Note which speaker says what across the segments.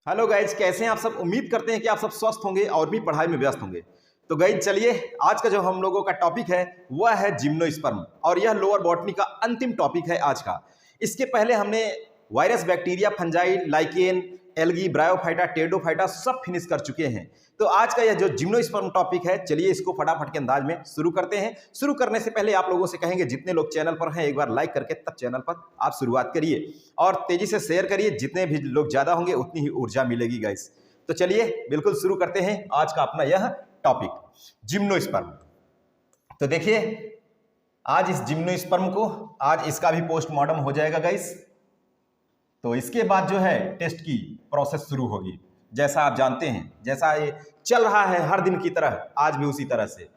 Speaker 1: Hello guys, कैसे हैं आप सब। उम्मीद करते हैं कि आप सब स्वस्थ होंगे और भी पढ़ाई में व्यस्त होंगे। तो गाइज चलिए, आज का जो हम लोगों का टॉपिक है वह है जिम्नोस्पर्म और यह लोअर बॉटनी का अंतिम टॉपिक है आज का। इसके पहले हमने virus, bacteria, fungi, lichen, algae, bryophyta, pteridophyta सब फिनिश कर चुके हैं। तो आज का यह जो जिम्नोस्पर्म टॉपिक है, चलिए इसको फटाफट के अंदाज में शुरू करते हैं। शुरू करने से पहले आप लोगों से कहेंगे, जितने लोग चैनल पर हैं एक बार लाइक करके तब चैनल पर आप शुरुआत करिए और तेजी से शेयर करिए। जितने भी लोग ज़्यादा होंगे उतनी ही ऊर्जा मिलेगी गाइस। तो चलिए बिल्कुल शुरू करते हैं आज का अपना यह टॉपिक, जिम्नोस्पर्म। तो देखिए, आज इस जिम्नोस्पर्म को, आज इसका भी पोस्टमार्टम हो जाएगा गाइस। तो इसके बाद जो है टेस्ट की प्रोसेस शुरू होगी। जैसा आप जानते हैं, जैसा ये चल रहा है हर दिन की तरह, आज भी उसी तरह से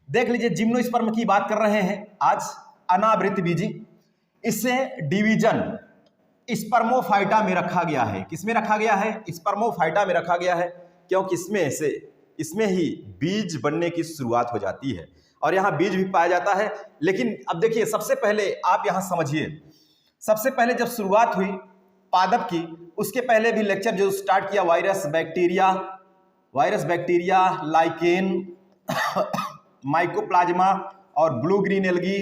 Speaker 1: देख लीजिए। जिम्नोस्पर्म की बात कर रहे हैं आज, अनावृत बीजी। इससे डिवीजन स्पर्मोफाइटा में रखा गया है। किसमें रखा गया है? स्पर्मोफाइटा में रखा गया है, क्योंकि इसमें ही बीज बनने की शुरुआत हो जाती है और यहाँ बीज भी पाया जाता है। लेकिन अब देखिए, सबसे पहले आप यहाँ समझिए, सबसे पहले जब शुरुआत हुई पादप की, उसके पहले भी लेक्चर जो स्टार्ट किया, वायरस बैक्टीरिया, लाइकेन, माइकोप्लाज्मा और ब्लू ग्रीन एल्गी,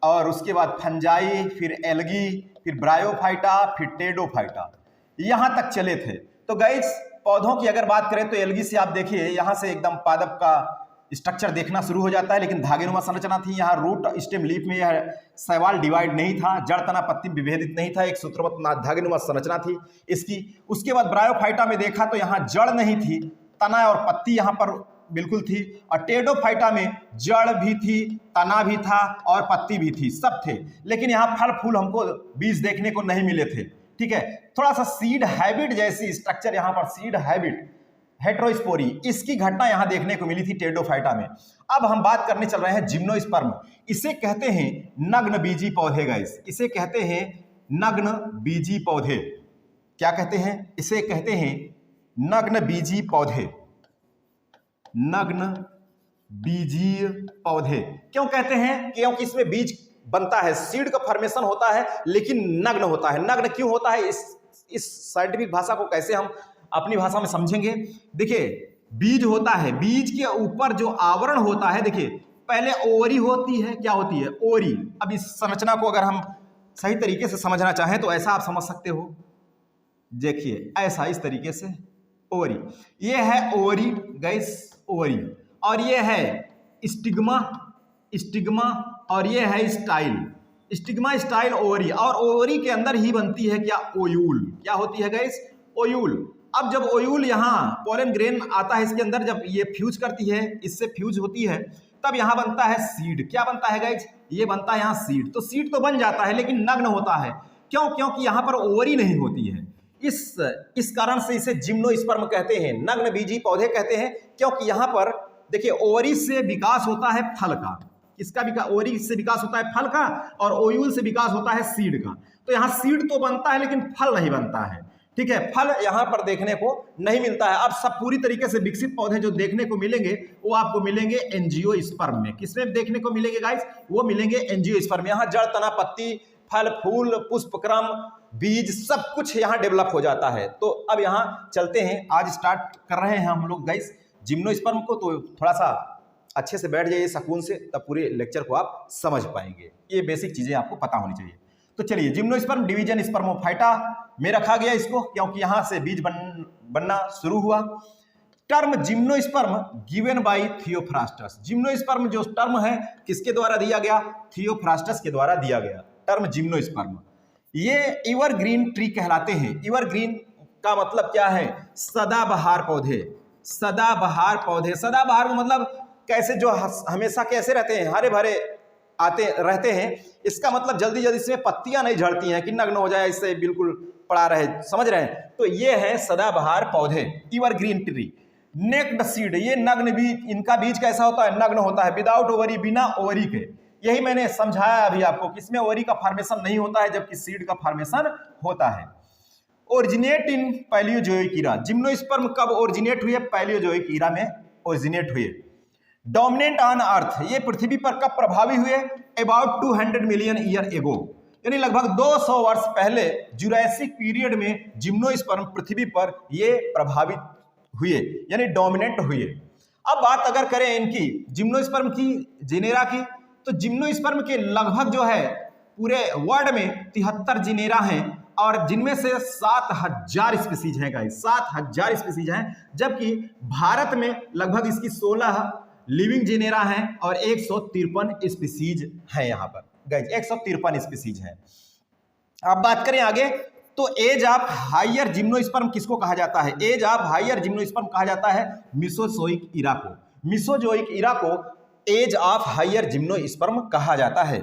Speaker 1: और उसके बाद फंजाई, फिर एल्गी, फिर ब्रायोफाइटा, फिर टेरिडोफाइटा, यहां तक चले थे। तो गाइस, पौधों की अगर बात करें तो एल्गी से आप देखिए, यहां से एकदम पादप का स्ट्रक्चर देखना शुरू हो जाता है, लेकिन धागेनुमा संरचना थी। यहाँ रूट, स्टेम, लीफ में यह शैवाल डिवाइड नहीं था, जड़, तना, पत्ती विभेदित नहीं था, एक सूत्रबद्ध धागेनुमा संरचना थी इसकी। उसके बाद ब्रायोफाइटा में देखा तो यहाँ जड़ नहीं थी, तना और पत्ती यहाँ पर बिल्कुल थी, और टेरिडोफाइटा में जड़ भी थी, तना भी था और पत्ती भी थी, सब थे। लेकिन यहाँ फल फूल हमको बीज देखने को नहीं मिले थे। ठीक है, थोड़ा सा सीड हैबिट जैसी स्ट्रक्चर यहाँ पर, सीड हैबिट, हेट्रोस्पोरी, इसकी घटना यहां देखने को मिली थी टेरिडोफाइटा में। अब हम बात करने चल रहे हैं जिम्नोस्पर्म। इसे कहते हैं नग्न बीजी पौधे गाइस, इसे कहते हैं नग्न बीजी पौधे। क्या कहते हैं? इसे कहते हैं नग्न बीजी पौधे। नग्न बीजी पौधे क्यों कहते हैं? क्योंकि इसमें बीज बनता है, सीड का फॉर्मेशन होता है, लेकिन नग्न होता है। नग्न क्यों होता है? इस साइंटिफिक भाषा को कैसे हम अपनी भाषा में समझेंगे। देखिए, बीज होता है, बीज के ऊपर जो आवरण होता है, देखिए पहले ओवरी होती है। क्या होती है? ओवरी। अब इस संरचना को अगर हम सही तरीके से समझना चाहें तो ऐसा आप समझ सकते हो, देखिए ऐसा, इस तरीके से ओवरी। ये है ओवरी गाइस, ओवरी, और ये है स्टिग्मा, और ये है स्टाइल, स्टिग्मा, स्टाइल, ओवरी। और ओवरी के अंदर ही बनती है क्या? ओयूल। क्या होती है गाइस? ओयूल। अब जब ओयूल, यहाँ पोलन ग्रेन आता है इसके अंदर, जब ये फ्यूज करती है, इससे फ्यूज होती है, तब यहाँ बनता है सीड। क्या बनता है गाइस? ये बनता है यहाँ सीड। तो सीड तो बन जाता है, लेकिन नग्न होता है। क्यों? क्योंकि यहाँ पर ओवरी नहीं होती है। इस कारण से इसे जिम्नोस्पर्म कहते हैं, नग्न बीजी पौधे कहते हैं, क्योंकि यहाँ पर देखिए ओवरी से विकास होता है फल का। इसका विकास, ओवरी से विकास होता है फल का, और ओयूल से विकास होता है सीड का। तो यहाँ सीड तो बनता है, लेकिन फल नहीं बनता है। ठीक है, फल यहाँ पर देखने को नहीं मिलता है। अब सब पूरी तरीके से विकसित पौधे जो देखने को मिलेंगे वो आपको मिलेंगे एंजियोस्पर्म में। किसमें देखने को मिलेंगे गाइस? वो मिलेंगे एंजियोस्पर्म। यहाँ जड़, तना, पत्ती, फल, फूल, पुष्पक्रम, बीज, सब कुछ यहाँ डेवलप हो जाता है। तो अब यहाँ चलते हैं, आज स्टार्ट कर रहे हैं हम लोग गाइस जिम्नोस्पर्म को। तो थोड़ा सा अच्छे से बैठ जाइए सुकून से, तब पूरे लेक्चर को आप समझ पाएंगे। ये बेसिक चीजें आपको पता होनी चाहिए। तो चलिए, जिम्नोस्पर्म डिवीजन स्पर्मोफाइटा में रखा गया इसको, क्योंकि यहां से बीज बनना शुरू हुआ। Term gymnosperm given by Theophrastus. Gymnosperm जो टर्म है किसके द्वारा दिया गया? थियोफ्रास्टस के द्वारा दिया गया टर्म जिम्नोस्पर्म। ये एवरग्रीन ट्री कहलाते हैं। एवरग्रीन का मतलब क्या है? सदाबहार पौधे। सदाबहार पौधे, सदाबहार मतलब कैसे, जो हमेशा कैसे रहते हैं? हरे भरे आते रहते हैं। इसका मतलब जल्दी जल्दी इसमें पत्तियां नहीं झड़ती हैं कि नग्न हो जाए, इससे बिल्कुल पड़ा रहे, समझ रहे हैं? तो ये है सदाबहार पौधे, एवरग्रीन ट्री। नेक्ड सीड, ये नग्न बीज, इनका बीज कैसा होता है? नग्न होता है, विदाउट ओवरी, बिना ओवरी के। यही मैंने समझाया अभी आपको, किसमें ओवरी का फॉर्मेशन नहीं होता है, जबकि सीड का फॉर्मेशन होता है। Originate in Paleozoic era. Gymnosperm कब ओरिजिनेट हुए? पैलियोजोइक ईरा में ओरिजिनेट हुए। डोमिनेंट ऑन अर्थ, ये पृथ्वी पर कब प्रभावी हुए? About 200 million year ago. यानी लगभग 200 वर्ष पहले जुरासिक पीरियड में जिम्नोस्पर्म पृथ्वी पर ये प्रभावित हुए, यानी डोमिनेट हुए। अब बात अगर करें इनकी जिम्नोस्पर्म की जेनेरा की, तो जिम्नोस्पर्म के लगभग जो है पूरे वर्ल्ड में 73 जेनेरा हैं और जिनमें से 7000 स्पीसीज हैं गाइस, 7000 स्पीसीज हैं, जबकि भारत में लगभग इसकी 16 लिविंग जेनेरा हैं और 153 स्पीसीज हैं। यहाँ पर गाइस 153 स्पीसीज हैं। अब बात करें आगे, तो एज ऑफ हायर जिम्नोस्पर्म किसको कहा जाता है? एज ऑफ हायर जिम्नोस्पर्म कहा जाता है मिसोजोइक इरा को। मिसोजोइक इरा को एज ऑफ हायर जिम्नोस्पर्म कहा जाता है।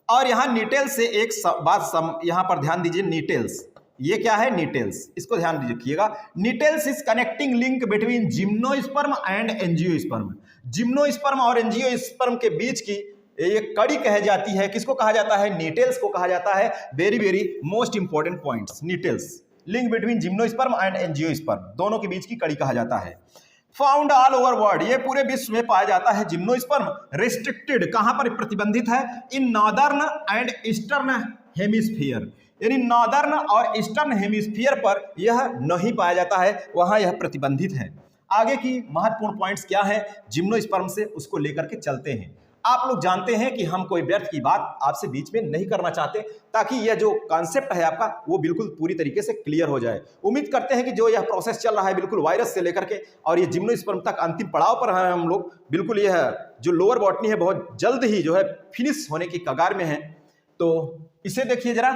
Speaker 1: और यहाँ नीटेल्स से एक बात यहाँ पर ध्यान दीजिए, नीटेल्स, ये क्या है? नीटेल्स, इसको ध्यान रखिएगा। Gnetales is connecting link between gymnosperm and angiosperm. Gymnosperm और एंजियोस्पर्म के बीच की ये कड़ी कह जाती है, किसको कहा जाता है? नीटेल्स को कहा जाता है। Very very most important points, Gnetales, link between gymnosperm and angiosperm, दोनों के बीच की कड़ी कहा जाता है। फाउंड ऑल ओवर वर्ल्ड, ये पूरे विश्व में पाया जाता है। जिम्नोस्पर्म रिस्ट्रिक्टेड, कहां पर प्रतिबंधित है? In northern and eastern hemisphere, यानी नॉर्दर्न और ईस्टर्न हेमिस्फीयर पर यह नहीं पाया जाता है, वहां यह प्रतिबंधित है। आगे की महत्वपूर्ण पॉइंट्स क्या है जिम्नोस्पर्म से, उसको लेकर के चलते हैं। आप लोग जानते हैं कि हम कोई व्यर्थ की बात आपसे बीच में नहीं करना चाहते, ताकि यह जो कॉन्सेप्ट है आपका वो बिल्कुल पूरी तरीके से क्लियर हो जाए। उम्मीद करते हैं कि जो यह प्रोसेस चल रहा है बिल्कुल वायरस से लेकर के और ये जिम्नोस्पर्म तक अंतिम पड़ाव पर हैं हम लोग, बिल्कुल यह जो लोअर बॉटनी है बहुत जल्द ही जो है फिनिश होने की कगार में है। तो इसे देखिए जरा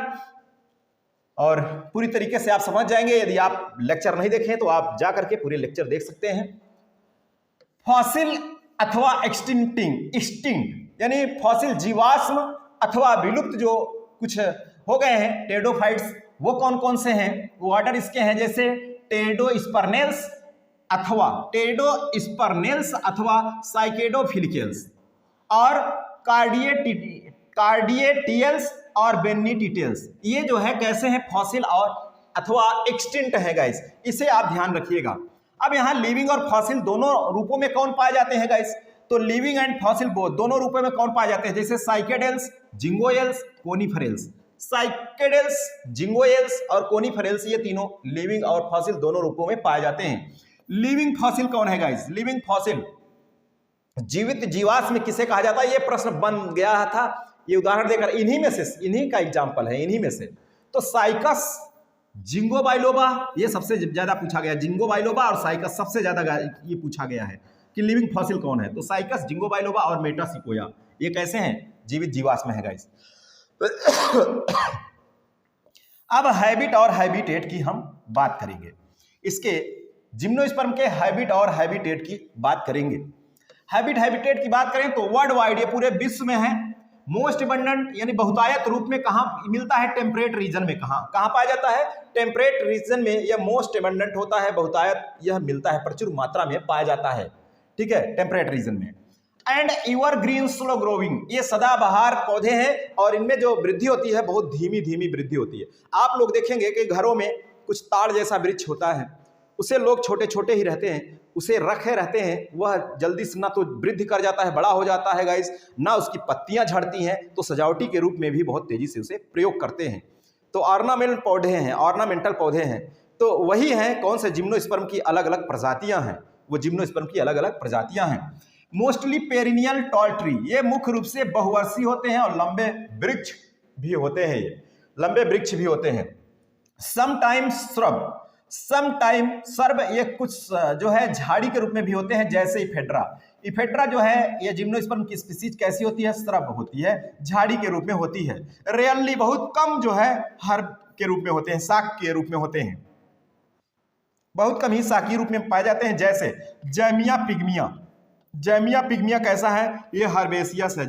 Speaker 1: और पूरी तरीके से आप समझ जाएंगे। यदि आप लेक्चर नहीं देखें तो आप जा करके पूरे लेक्चर देख सकते हैं। फॉसिल अथवा एक्सटिंक्ट यानी फॉसिल जीवाश्म अथवा विलुप्त जो कुछ हो गए हैं टेडोफाइट्स, वो कौन कौन से हैं? वो ऑर्डर इसके हैं, जैसे टेडोस्पर्नेल्स अथवा साइकेडोफिलिकल्स और कार्डिएटियल्स और बेनिटियल्स। ये जो है कैसे हैं? फॉसिल और अथवा एक्सटिंक्ट है गाइस, इसे आप ध्यान रखिएगा। अब यहाँ लिविंग और फॉसिल दोनों रूपों में कौन पाए जाते हैं गाइस? तो लिविंग एंड फॉसिल दोनों रूपों में कौन पाए जाते हैं? जैसे साइकेडेल्स, जिंगोयल्स, कोनिफरेल्स। साइकेडेल्स, जिंगोयल्स और कोनिफरेल्स ये तीनों लिविंग और फॉसिल दोनों रूपों में पाए जाते हैं। लिविंग फॉसिल कौन है गाइस? लिविंग फॉसिल जीवित जीवाश्म में किसे कहा जाता है? ये प्रश्न बन गया था, ये उदाहरण देकर इन्हीं का एग्जाम्पल है, इन्हीं में से। तो साइकस, जिंगोबाइलोबा, ये सबसे ज्यादा पूछा गया। जिंगोबाइलोबा और साइकस सबसे ज्यादा ये पूछा गया है कि लिविंग फॉसिल कौन है। तो साइकस, जिंगोबाइलोबा और मेटासिकोया ये कैसे हैं? जीवित जीवाश्म है गाइस। अब हैबिट और हैबिटेट की हम बात करेंगे। इसके जिम्नोस्पर्म के हैबिट और हैबिटेट की बात करेंगे। हैबिटेट की बात करें तो वर्ल्ड वाइड ये पूरे विश्व में है। मोस्ट अबंडेंट यानी बहुतायत रूप में कहां मिलता है? टेम्परेट रीजन में। कहां पाया जाता है? टेम्परेट रीजन में यह मोस्ट अबंडेंट होता है, बहुतायत यह मिलता है, प्रचुर मात्रा में पाया जाता है, ठीक है, टेम्परेट रीजन में। एंड एवरग्रीन स्लो ग्रोविंग, ये सदाबहार पौधे हैं और इनमें जो वृद्धि होती है बहुत धीमी धीमी वृद्धि होती है। आप लोग देखेंगे कि घरों में कुछ ताड़ जैसा वृक्ष होता है, उसे लोग छोटे छोटे ही रहते हैं, उसे रखे रहते हैं, वह जल्दी से ना तो वृद्धि कर जाता है, बड़ा हो जाता है गाइस, ना उसकी पत्तियां झड़ती हैं, तो सजावटी के रूप में भी बहुत तेजी से उसे प्रयोग करते हैं। तो ऑर्नामेंटल पौधे हैं, तो वही हैं कौन से? जिम्नोस्पर्म की अलग अलग प्रजातियां हैं, वो जिम्नोस्पर्म की अलग अलग प्रजातियां हैं। मोस्टली पेरिनियल टॉल ट्री, ये मुख्य रूप से बहुवर्षीय होते हैं और लंबे वृक्ष भी होते हैं, ये लंबे वृक्ष भी होते हैं। समटाइम्स सर्ब, ये कुछ जो है झाड़ी के रूप में भी होते हैं, जैसे इफेड्रा जो है ये जिम्नोस्पर्म की स्पीसीज कैसी होती है? श्रब होती है, झाड़ी के रूप में होती है। रेयरली, बहुत कम जो है हर्ब के रूप में होते हैं, शाक के रूप में होते हैं, बहुत कम ही शाकीय रूप में पाए जाते हैं। जैसे जैमिया पिग्मिया कैसा है? ये हर्बेसियस है,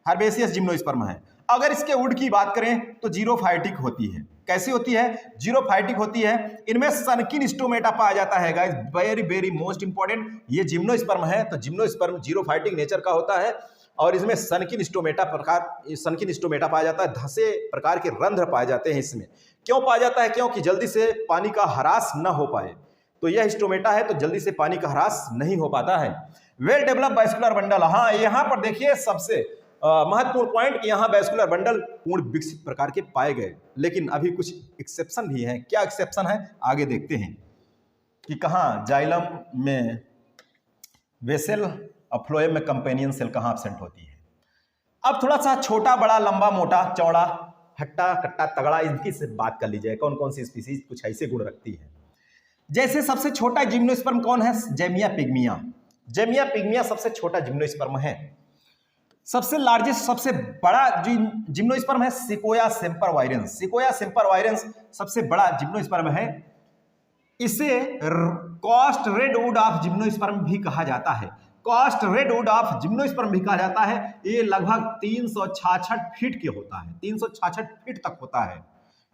Speaker 1: हर्बेसियस जिम्नोस्पर्म है। अगर इसके वुड की बात करें तो जीरोफाइटिक होती है। कैसी होती है? जीरोफाइटिक होती है। इनमें सनकिन स्टोमेटा पाया जाता है guys, very very most important. ये जिम्नोस्पर्म है तो जिम्नोस्पर्म जीरोफाइटिक नेचर का होता है और इसमें सनकिन स्टोमेटा पाया जाता है। धंसे प्रकार के रंध्र पाए जाते हैं इसमें। क्यों पाया जाता है? क्योंकि जल्दी से पानी का ह्रास न हो पाए, तो यह स्टोमेटा है तो जल्दी से पानी का ह्रास नहीं हो पाता है। वेल डेवलप वास्कुलर बंडल, हाँ यहाँ पर देखिए सबसे महत्वपूर्ण पॉइंट कि यहाँ वैस्कुलर बंडल पूर्ण विकसित प्रकार के पाए गए, लेकिन अभी कुछ एक्सेप्शन भी हैं। क्या एक्सेप्शन है आगे देखते हैं कि कहाँ जाइलम में वेसल और फ्लोएम में कंपेनियन सेल कहाँ एब्सेंट होती है। अब थोड़ा सा छोटा बड़ा लंबा मोटा चौड़ा हट्टा कट्टा तगड़ा इनकी से बात कर लीजिए, कौन कौन सी स्पीसीज कुछ ऐसे गुण रखती है। जैसे सबसे छोटा जिम्नोस्पर्म कौन है? जेमिया पिग्मिया। जेमिया पिग्मिया सबसे छोटा जिम्नोस्पर्म है। सबसे लार्जेस्ट सबसे बड़ा जिम्नोस्पर्म है सिकोया सेम्परवायरेंस। सिकोया सेम्परवायरेंस सबसे बड़ा जिम्नोस्पर्म है। इसे कॉस्ट रेडवुड ऑफ जिम्नोस्पर्म भी कहा जाता है। कॉस्ट रेडवुड ऑफ जिम्नोस्पर्म भी कहा जाता है। ये लगभग 366 फीट के होता है, 366 फीट तक होता है,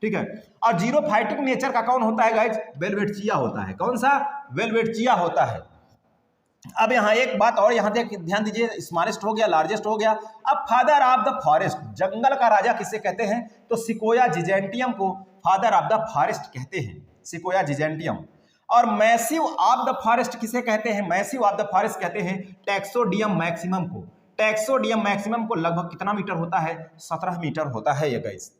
Speaker 1: ठीक है। और जीरो फाइटिंग नेचर का कौन होता है गाइज? वेलवेटचिया होता है। कौन सा? वेलवेटचिया होता है। अब यहाँ एक बात और यहाँ ध्यान दीजिए, स्मॉलेस्ट हो गया, लार्जेस्ट हो गया। अब फादर ऑफ द फॉरेस्ट, जंगल का राजा किसे कहते हैं? तो सिकोया जिजेंटियम को फादर ऑफ द फॉरेस्ट कहते हैं, सिकोया जिजेंटियम। और मैसिव ऑफ द फॉरेस्ट किसे कहते हैं? मैसिव ऑफ द फॉरेस्ट कहते हैं टैक्सोडियम मैक्सिमम को। टैक्सोडियम मैक्सिमम को लगभग कितना मीटर होता है? 17 मीटर होता है ये गाइस।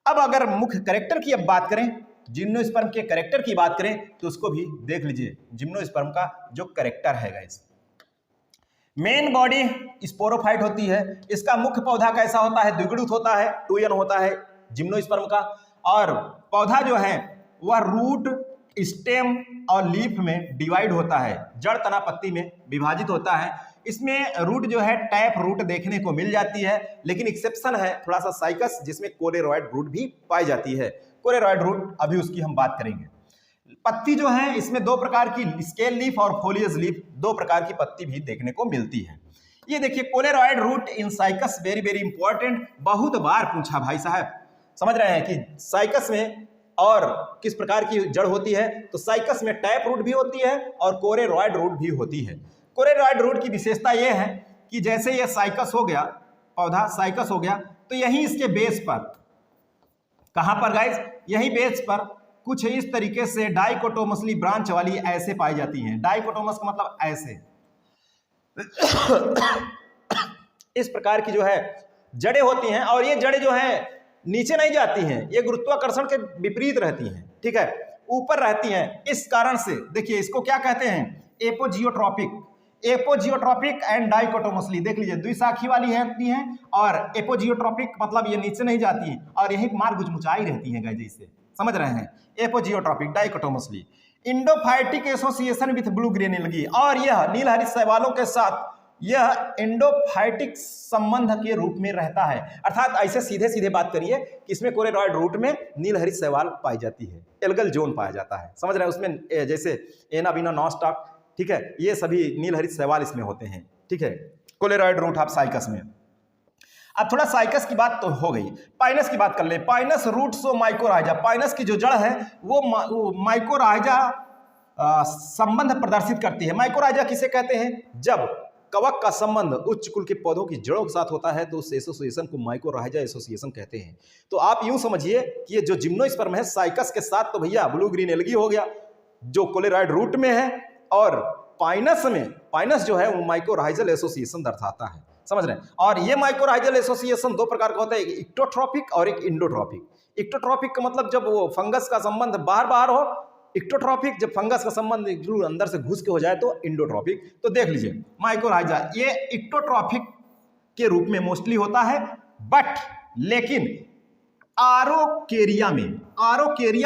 Speaker 1: अब अगर मुख्य कैरेक्टर की अब बात करें, जिम्नोस्पर्म के कैरेक्टर की बात करें तो उसको भी देख लीजिए। जिम्नोस्पर्म का जो कैरेक्टर है गाइस, मेन बॉडी स्पोरोफाइट होती है। इसका मुख्य पौधा कैसा होता है? द्विगुणित होता है, 2n होता है जिम्नोस्पर्म का। और पौधा जो है वह रूट, स्टेम और लीफ में डिवाइड होता है, जड़ तना पत्ती में विभाजित होता है। इसमें रूट जो है टैप रूट देखने को मिल जाती है, लेकिन एक्सेप्शन है थोड़ा सा साइकस, जिसमें कोलेरॉइड रूट भी पाई जाती है। कोलेरॉइड रूट अभी उसकी हम बात करेंगे। पत्ती जो है इसमें दो प्रकार की, स्केल लीफ और फोलियस लीफ, दो प्रकार की पत्ती भी देखने को मिलती है। ये देखिए coralloid root in Cycas, very very important, बहुत बार पूछा भाई साहब। समझ रहे हैं कि साइकस में और किस प्रकार की जड़ होती है? तो साइकस में टैप रूट भी होती है और कोलेरॉइड रूट भी होती है। कोलेरॉइड रूट की विशेषता यह है कि जैसे ये साइकस हो गया, पौधा साइकस हो गया, तो यहीं इसके बेस पर, कहां पर गाइस? यहीं बेस पर कुछ इस तरीके से डाइकोटोमसली ब्रांच वाली ऐसे पाई जाती हैं। डाइकोटोमस का मतलब ऐसे इस प्रकार की जो है जड़ें होती हैं, और ये जड़ें जो हैं नीचे नहीं जाती हैं, ये गुरुत्वाकर्षण के विपरीत रहती हैं, ठीक है, ऊपर रहती हैं। इस कारण से देखिए इसको क्या कहते हैं? एपोजियोट्रॉपिक। एपोजियोट्रॉपिक एंड डाइकोटोमसली, देख लीजिए द्विशाखी वाली रहती हैं, और एपोजियोट्रॉपिक मतलब ये नीचे नहीं जाती हैं और यही मार गुचमुचाई रहती हैं गाइस, इससे समझ रहे हैं? Apogeotropic, dichotomously. Endophytic association with blue green algae, और यह नीलहरित शैवालों के साथ यह एंडोफाइटिक संबंध के रूप में रहता है। अर्थात ऐसे सीधे सीधे बात करिए कि इसमें कोलेरॉइड रूट में नीलहरित शैवाल पाई जाती है, एल्गल जोन पाया जाता है, समझ रहे हैं? उसमें जैसे एना बीना नॉस्टॉक, ठीक है, ये सभी नीलहरित शैवाल इसमें होते हैं, ठीक है, कोलेरॉइड रूट ऑफ साइकस में। अब थोड़ा साइकस की बात तो हो गई, पाइनस की बात कर ले। पाइनस रूट्स और माइकोराइजा, पाइनस की जो जड़ है वो माइकोराइजा संबंध प्रदर्शित करती है। माइकोराइजा किसे कहते हैं? जब कवक का संबंध उच्च कुल के पौधों की जड़ों के साथ होता है तो उस एसोसिएशन को माइकोराइजा एसोसिएशन कहते हैं। तो आप यूं समझिए कि ये जो जिम्नोस्पर्म है साइकस के साथ तो भैया ब्लू ग्रीन एल्गी हो गया जो कोलेरॉइड रूट में है, और पाइनस में, पाइनस जो है वो माइकोराइजल एसोसिएशन दर्शाता है, समझ रहे हैं? और ये माइकोराइजल एसोसिएशन दो प्रकार का होता है, एक इक्टोट्रॉपिक और एक इंडोट्रॉपिक। इक्टोट्रॉपिक का मतलब जब वो फंगस का संबंध बाहर बाहर हो, इक्टोट्रॉपिक जब फंगस का संबंध अंदर से घुस के हो जाए तो इंडोट्रॉपिक। तो देख लीजिए माइकोराइजा ये इक्टोट्रॉपिक के रूप में मोस्टली होता है, बट लेकिन आरोकेरिया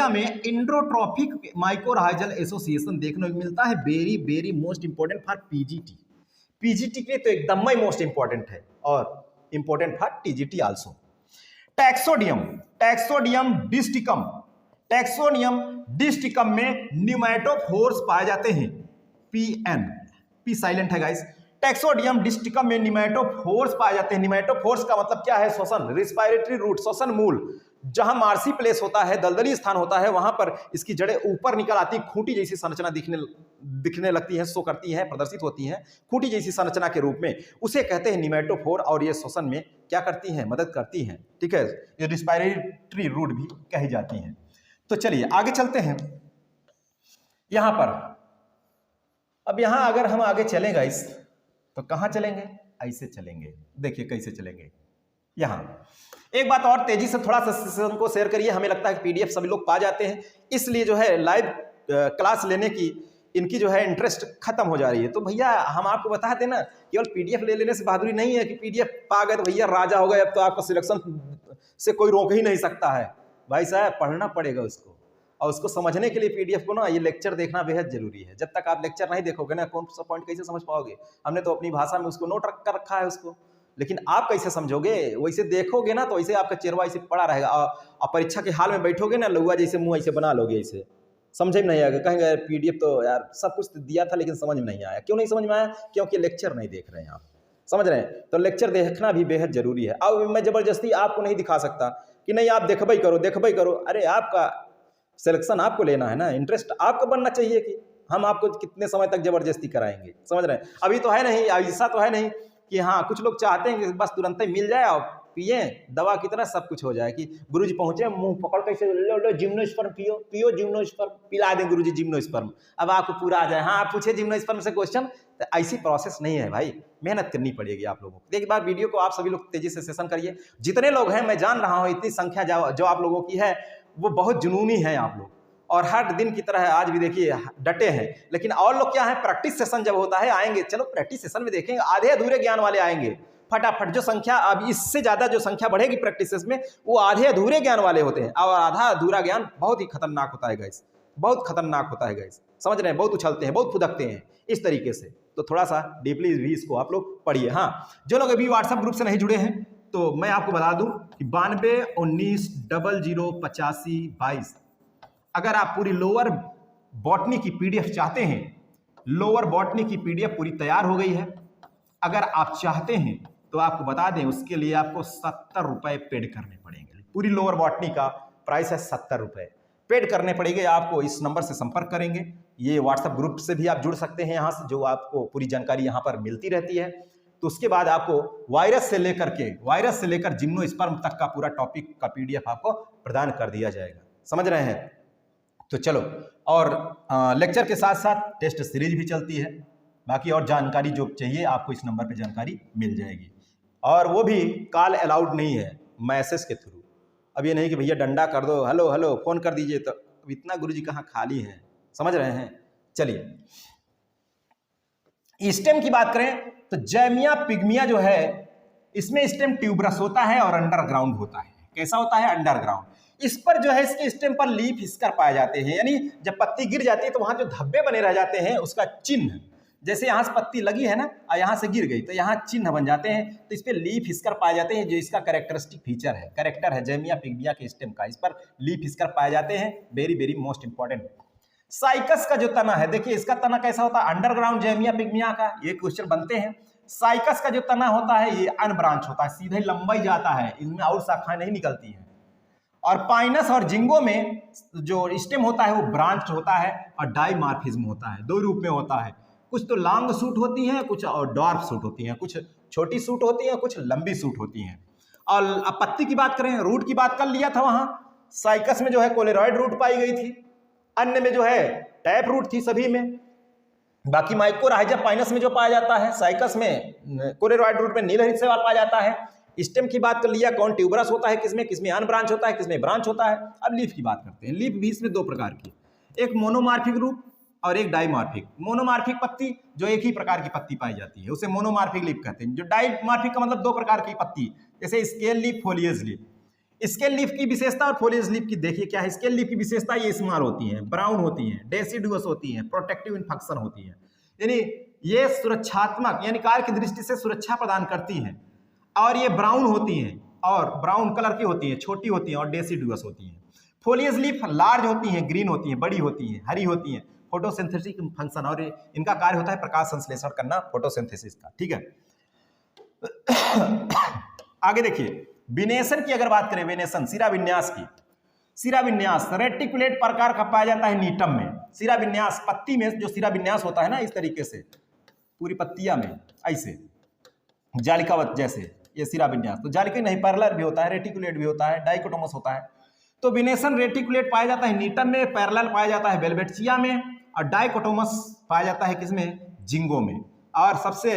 Speaker 1: में इंडोट्रॉपिक माइकोराइजल एसोसिएशन देखने को मिलता है। Very very most important for PGT के लिए तो एकदम ही मोस्ट इंपॉर्टेंट है, और इंपॉर्टेंट फॉर टीजीटी आल्सो। टैक्सोडियम डिस्टिकम में न्यूमैटोफोर्स पाए जाते हैं। पी साइलेंट है गाइस। टैक्सोडियम डिस्टिकम में न्यूमैटोफोर्स पाए जाते हैं। न्यूमैटोफोर्स का मतलब क्या है? श्वसन, रिस्पायरेटरी रूट, श्वसन मूल। जहां मार्सी प्लेस होता है, दलदली स्थान होता है, वहां पर इसकी जड़ें ऊपर निकल आती, खूंटी जैसी संरचना दिखने लगती है, शो करती है, प्रदर्शित होती है खूंटी जैसी संरचना के रूप में, उसे कहते हैं न्यूमैटोफोर। और ये श्वसन में क्या करती हैं? मदद करती हैं, ठीक है, ये रिस्पायरेटरी रूट भी कही जाती हैं। तो चलिए आगे चलते हैं। यहां पर अब यहां अगर हम आगे चलें गाइस तो कहां चलेंगे? ऐसे चलेंगे। देखिए कैसे चलेंगे। यहाँ एक बात और तेजी से थोड़ा सा सेशन को शेयर करिए। हमें लगता है कि पीडीएफ सभी लोग पा जाते हैं, इसलिए जो है लाइव क्लास लेने की इनकी जो है इंटरेस्ट खत्म हो जा रही है। तो भैया हम आपको बता दें ना, केवल पीडीएफ ले लेने से बहादुरी नहीं है कि पीडीएफ पा गए तो भैया राजा हो गए, अब तो आपको सिलेक्शन से कोई रोक ही नहीं सकता है। भाई साहब पढ़ना पड़ेगा उसको, और उसको समझने के लिए पीडीएफ को ना ये लेक्चर देखना बेहद जरूरी है। जब तक आप लेक्चर नहीं देखोगे ना, कौन सा पॉइंट कैसे समझ पाओगे। हमने तो अपनी भाषा में उसको नोट कर रखा है उसको, लेकिन आप कैसे समझोगे। वैसे देखोगे ना तो वैसे आपका चेहरा ऐसे पड़ा रहेगा, और परीक्षा के हाल में बैठोगे ना लुआ जैसे मुंह ऐसे बना लोगे, ऐसे समझे में नहीं आएगा। कहेंगे पीडीएफ तो यार सब कुछ दिया था लेकिन समझ में नहीं आया। क्यों नहीं समझ में आया? क्योंकि लेक्चर नहीं देख रहे हैं आप, समझ रहे हैं। तो लेक्चर देखना भी बेहद जरूरी है। अब मैं जबरदस्ती आपको नहीं दिखा सकता कि नहीं आप देखबई करो देखबई करो। अरे आपका सिलेक्शन आपको लेना है ना, इंटरेस्ट आपको बनना चाहिए कि हम आपको कितने समय तक जबरदस्ती कराएंगे, समझ रहे हैं। अभी तो है नहीं, ऐसा तो है नहीं कि हाँ कुछ लोग चाहते हैं कि बस तुरंत ही मिल जाए और पिए दवा की तरह सब कुछ हो जाए, कि गुरुजी पहुंचे मुंह पकड़ कैसे लो जिम्नोस्पर्म पियो पियो जिम्नोस्पर्म पिला दें गुरुजी जिम्नोस्पर्म, अब आपको पूरा आ जाए। हाँ आप पूछे जिम्नोस्पर्म से क्वेश्चन, तो ऐसी प्रोसेस नहीं है भाई, मेहनत करनी पड़ेगी आप लोगों को। एक बार वीडियो को आप सभी लोग तेजी से सेशन करिए। जितने लोग हैं मैं जान रहा हूँ इतनी संख्या जो आप लोगों की है वो बहुत जुनूनी है आप लोग, और हर दिन की तरह आज भी देखिए डटे हैं। लेकिन और लोग क्या है, प्रैक्टिस सेशन जब होता है आएंगे, चलो प्रैक्टिस सेशन में देखेंगे, आधे अधूरे ज्ञान वाले आएंगे फटाफट। जो संख्या अब इससे ज्यादा जो संख्या बढ़ेगी प्रैक्टिस में, वो आधे अधूरे ज्ञान वाले होते हैं, और आधा अधूरा ज्ञान बहुत ही खतरनाक होता है गाइस, बहुत खतरनाक होता है गाइस, समझ रहे हैं। बहुत उछलते हैं, बहुत फुदकते हैं इस तरीके से। तो थोड़ा सा डीपली भी इसको आप लोग पढ़िए। हाँ जो लोग अभी व्हाट्सएप ग्रुप से नहीं जुड़े हैं तो मैं आपको बता दूं कि 9219008522 अगर आप पूरी लोअर बॉटनी की पीडीएफ चाहते हैं, लोअर बॉटनी की पीडीएफ पूरी तैयार हो गई है। अगर आप चाहते हैं तो आपको बता दें उसके लिए आपको 70 रुपए पेड करने पड़ेंगे। पूरी लोअर बॉटनी का प्राइस है 70 रुपए, पेड करने पड़ेंगे आपको। इस नंबर से संपर्क करेंगे, ये व्हाट्सएप ग्रुप से भी आप जुड़ सकते हैं यहाँ से, जो आपको पूरी जानकारी यहाँ पर मिलती रहती है। तो उसके बाद आपको वायरस से लेकर जिम्नोस्पर्म तक का पूरा टॉपिक का पीडीएफ आपको प्रदान कर दिया जाएगा, समझ रहे हैं। तो चलो, और लेक्चर के साथ साथ टेस्ट सीरीज भी चलती है। बाकी और जानकारी जो चाहिए आपको इस नंबर पे जानकारी मिल जाएगी, और वो भी कॉल अलाउड नहीं है, मैसेज के थ्रू। अब ये नहीं कि भैया डंडा कर दो, हेलो हेलो फोन कर दीजिए, तो अब इतना गुरुजी कहाँ खाली है, समझ रहे हैं। चलिए स्टेम की बात करें तो जैमिया पिग्मिया जो है इसमें स्टेम ट्यूबरस होता है और अंडरग्राउंड होता है। कैसा होता है? अंडरग्राउंड। इस पर जो है इसके स्टेम पर लीफ हिस्कर पाए जाते हैं, यानी जब पत्ती गिर जाती है तो वहां जो धब्बे बने रह जाते हैं उसका चिन्ह, जैसे यहाँ से पत्ती लगी है ना और यहाँ से गिर गई तो यहाँ चिन्ह बन जाते हैं, तो इस पर लीफ हिस्कर पाए जाते हैं, जो इसका कैरेक्टरिस्टिक फीचर है, कैरेक्टर है जैमिया पिग्मिया के स्टेम का। इस पर लीफ हिस्कर पाए जाते हैं, very very most important. Cycas का जो तना है, देखिए इसका तना कैसा होता है, अंडरग्राउंड जैमिया पिग्मिया का, ये क्वेश्चन बनते हैं। साइकस का जो तना होता है ये अनब्रांच होता है, सीधे लंबाई जाता है, इसमें और शाखाएं नहीं निकलती हैं। और पाइनस और जिंगो में जो स्टेम होता है वो ब्रांच होता है और डाइमार्फिज्म होता है, दो रूप में होता है। कुछ तो लॉन्ग सूट होती हैं, कुछ और डॉर्फ सूट होती हैं, कुछ छोटी सूट होती हैं, कुछ लंबी सूट होती हैं। और अब पत्ती की बात करें, रूट की बात कर लिया था, वहां साइकस में जो है कोलेरॉइड रूट पाई गई थी, अन्य में जो है टैप रूट थी सभी में। बाकी माइकोराइजा पाइनस में जो पाया जाता है, साइकस में कोलेरॉइड रूट में नीलहरित शैवाल पाया जाता है। स्टेम की बात कर लिया, कौन ट्यूबरस होता है, किसमें किसमें अनब्रांच होता है, किसमें ब्रांच होता है। अब लीफ की बात करते हैं। लीफ भी इसमें दो प्रकार की, एक मोनोमार्फिक रूप और एक डाइमार्फिक। मोनोमार्फिक पत्ती जो एक ही प्रकार की पत्ती पाई जाती है उसे मोनोमार्फिक लीफ कहते हैं। जो डाइमार्फिक का मतलब दो प्रकार की पत्ती, जैसे scale leaf, foliage leaf. Scale leaf की विशेषता और फोलियज लीफ की देखिए क्या है। स्केल लीफ की विशेषता ये स्मॉल होती है, ब्राउन होती है, डेसिडुअस होती है, प्रोटेक्टिव इन फंक्शन होती है, यानी ये सुरक्षात्मक यानी कार्य की दृष्टि से सुरक्षा प्रदान करती हैं। और ये ब्राउन होती हैं और ब्राउन कलर की होती हैं, छोटी होती हैं और डेसिडुअस होती हैं। फोलियज लीफ लार्ज होती हैं, ग्रीन होती हैं, बड़ी होती हैं, हरी होती हैं, फोटोसिंथेसिस फंक्शन, और इनका कार्य होता है प्रकाश संश्लेषण करना, फोटोसिंथेसिस का। ठीक है, आगे देखिए विनेशन की अगर बात करें, विनेशन शिरा विन्यास की, शिरा विन्यास रेटिकुलेट प्रकार का पाया जाता है नीटम में। शिरा विन्यास पत्ती में जो शिरा विन्यास होता है ना, इस तरीके से पूरी पत्तियां में ऐसे जालिकावत जैसे, ये शिरा विन्यास। तो जालिका नहीं, पैरेलल भी होता है, रेटिकुलेट भी होता है, डाइकोटोमस होता है। तो विनेशन रेटिकुलेट पाया जाता है नीटम में, पैरेलल पाया जाता है वेलवेटचिया में, और डाइकोटोमस पाया जाता है किसमें, जिंगो में। और सबसे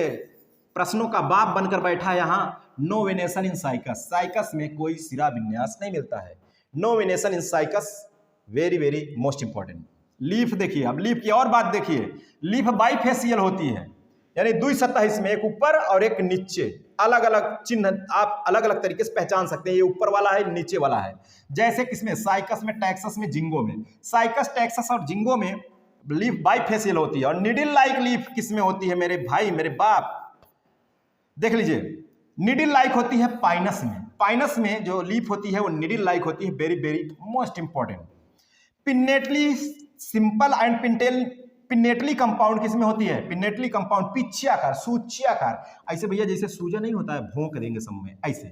Speaker 1: प्रश्नों का बाप बनकर बैठा है यहाँ। No venation in Cycas, Cycas में कोई सिरा विन्यास नहीं मिलता है। No venation in Cycas, very very most important. Leaf देखिए, अब लीफ की और बात देखिए, लीफ बाइफेसियल होती है, यानी दुई सतह इसमें, एक ऊपर और एक नीचे, अलग अलग चिन्ह आप अलग अलग तरीके से पहचान सकते हैं, ये ऊपर वाला है नीचे वाला है। जैसे किसमें, साइकस में, टैक्सस में, जिंगो में। साइकस, टैक्सस और जिंगो में लीफ बाइफेसियल होती है। और निडिल लाइक लीफ किसमें होती है मेरे भाई मेरे बाप, देख लीजिए, निडिल लाइक होती है पाइनस में। पाइनस में जो लीफ होती है वो निडिल लाइक होती है, very very most important. Pinnately simple and pinnately compound किसमें होती है, पिन्नेटली कंपाउंड पिच्चियाकार, सूच्याकार, ऐसे भैया जैसे सूजा नहीं होता है, भोंक देंगे सब में ऐसे,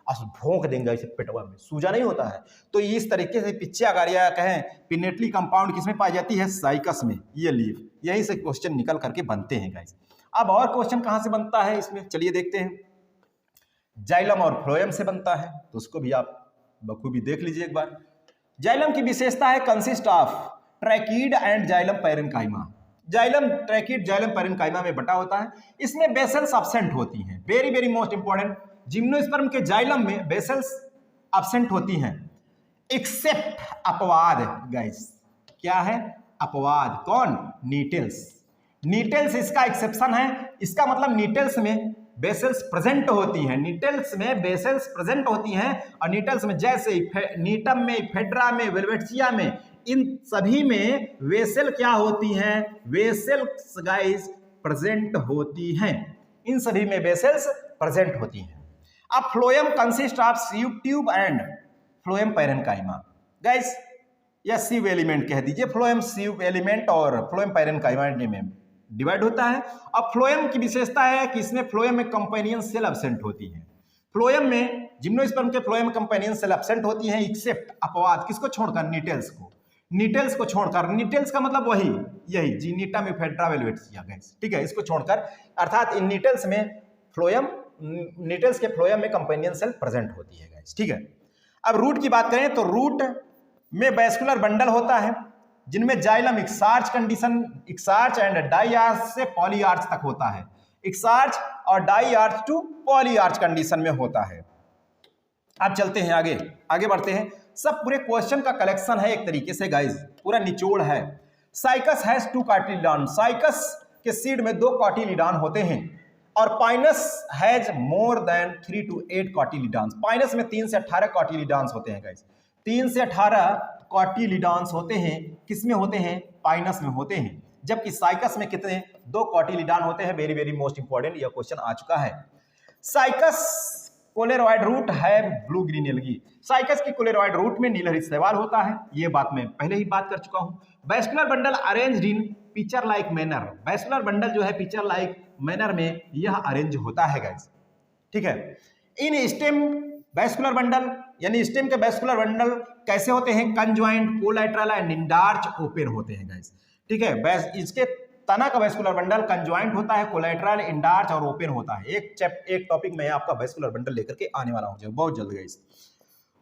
Speaker 1: भोंक देंगे ऐसे पेटवा में, सूजा नहीं होता है, तो इस तरीके से पिच्चियाकार या कहें पिन्नेटली कंपाउंड किसमें पाई जाती है, साइकस में, ये लीफ। यही से क्वेश्चन निकल करके बनते हैं गाइस। अब और क्वेश्चन कहां से बनता है इसमें, चलिए देखते हैं। जाइलम और फ्लोएम से बनता है, तो उसको भी आप बखूबी देख लीजिए एक बार। जाइलम की विशेषता है consist of tracheid and xylem parenchyma. Xylem tracheid xylem parenchyma में बटा होता है। इसमें बेसल्स एब्सेंट होती हैं, very very most important. Gymnosperm के जाइलम में बेसल्स एब्सेंट होती हैं, एक्सेप्ट अपवाद गाइस। क्या है अपवाद, कौन, नीटेल्स। नीटेल्स इसका एक्सेप्शन है, इसका मतलब नीटेल्स में बेसल्स प्रेजेंट होती हैं, नीटेल्स में बेसल्स प्रेजेंट होती हैं। और नीटेल्स में जैसे नीटम में, फेड्रा में, वेलवेटिया में, इन सभी में वेसल क्या होती हैं, वेसल्स गाइस प्रेजेंट होती हैं, इन सभी में वेसल्स प्रेजेंट होती हैं। अब phloem consist of sieve tube and phloem parenchyma guys, या सीव एलिमेंट कह दीजिए, फ्लोएम सीव एलिमेंट और फ्लोएम पैरेन्काइमा में डिवाइड होता है। अब फ्लोएम की विशेषता है कि इसमें फ्लोएम में कंपेनियन सेल एब्सेंट होती है। फ्लोएम में, जिम्नोस्पर्म के फ्लोएम में कंपेनियन सेल एब्सेंट होती है, एक्सेप्ट अपवाद, किसको छोड़कर, नीटेल्स को। नीटेल्स को छोड़कर, नीटेल्स का मतलब वही यही जीनीटम इफेड्रा वेलवेटिया गाइस, ठीक है, इसको छोड़कर, अर्थात इन नीटेल्स में फ्लोएम, नीटेल्स के फ्लोएम में कंपेनियन सेल प्रेजेंट होती है गाइस, ठीक है। अब रूट की बात करें तो रूट में वैस्कुलर बंडल होता है, जिनमें xylem exarch condition, exarch and diarch से पॉली आर्च तक होता है, इक्सार्च और diarch to polyarch condition में होता है। अब चलते हैं आगे, आगे बढ़ते हैं। सब पूरे क्वेश्चन का कलेक्शन है एक तरीके से गाइस, पूरा निचोड़ है। साइकस हैज 2 कार्टिलिडान, साइकस के सीड में 2 कार्टिलिडान होते हैं। और Pinus has more than 3 to 8 cotyledons, Pinus में 3 से 18 कार्टिलिडान्स होते हैं गाइस, 3 से 18 कार्टिलिडान्स होते हैं, किसमें होते हैं, पाइनस में होते हैं। जबकि साइकस में कितने, 2 कार्टिलिडान होते हैं, वेरी वेरी मोस्ट इंपॉर्टेंट, यह क्वेश्चन आ चुका है। साइकस कोलेरॉइड रूट है ब्लू ग्रीन एल्गी, साइकस की कोलेरॉइड रूट में नीलहरी शैवाल होता है, ये बात मैं पहले ही बात कर चुका हूं। Vascular bundle arranged in picture like manner, vascular bundle जो है पिक्चर लाइक मैनर में यह अरेंज होता है गाइस, ठीक है। इन स्टेम वैस्कुलर बंडल, यानी स्टेम के वैस्कुलर बंडल कैसे होते हैं, conjoint, collateral and endarch open होते हैं गाइस, ठीक है। इसके तना का वैस्कुलर बंडल कंजॉइंट होता है, कोलैटरल, इंडार्च और ओपन होता है। एक टॉपिक में आपका वैस्कुलर बंडल लेकर के आने वाला हो बहुत जल्द गाइस।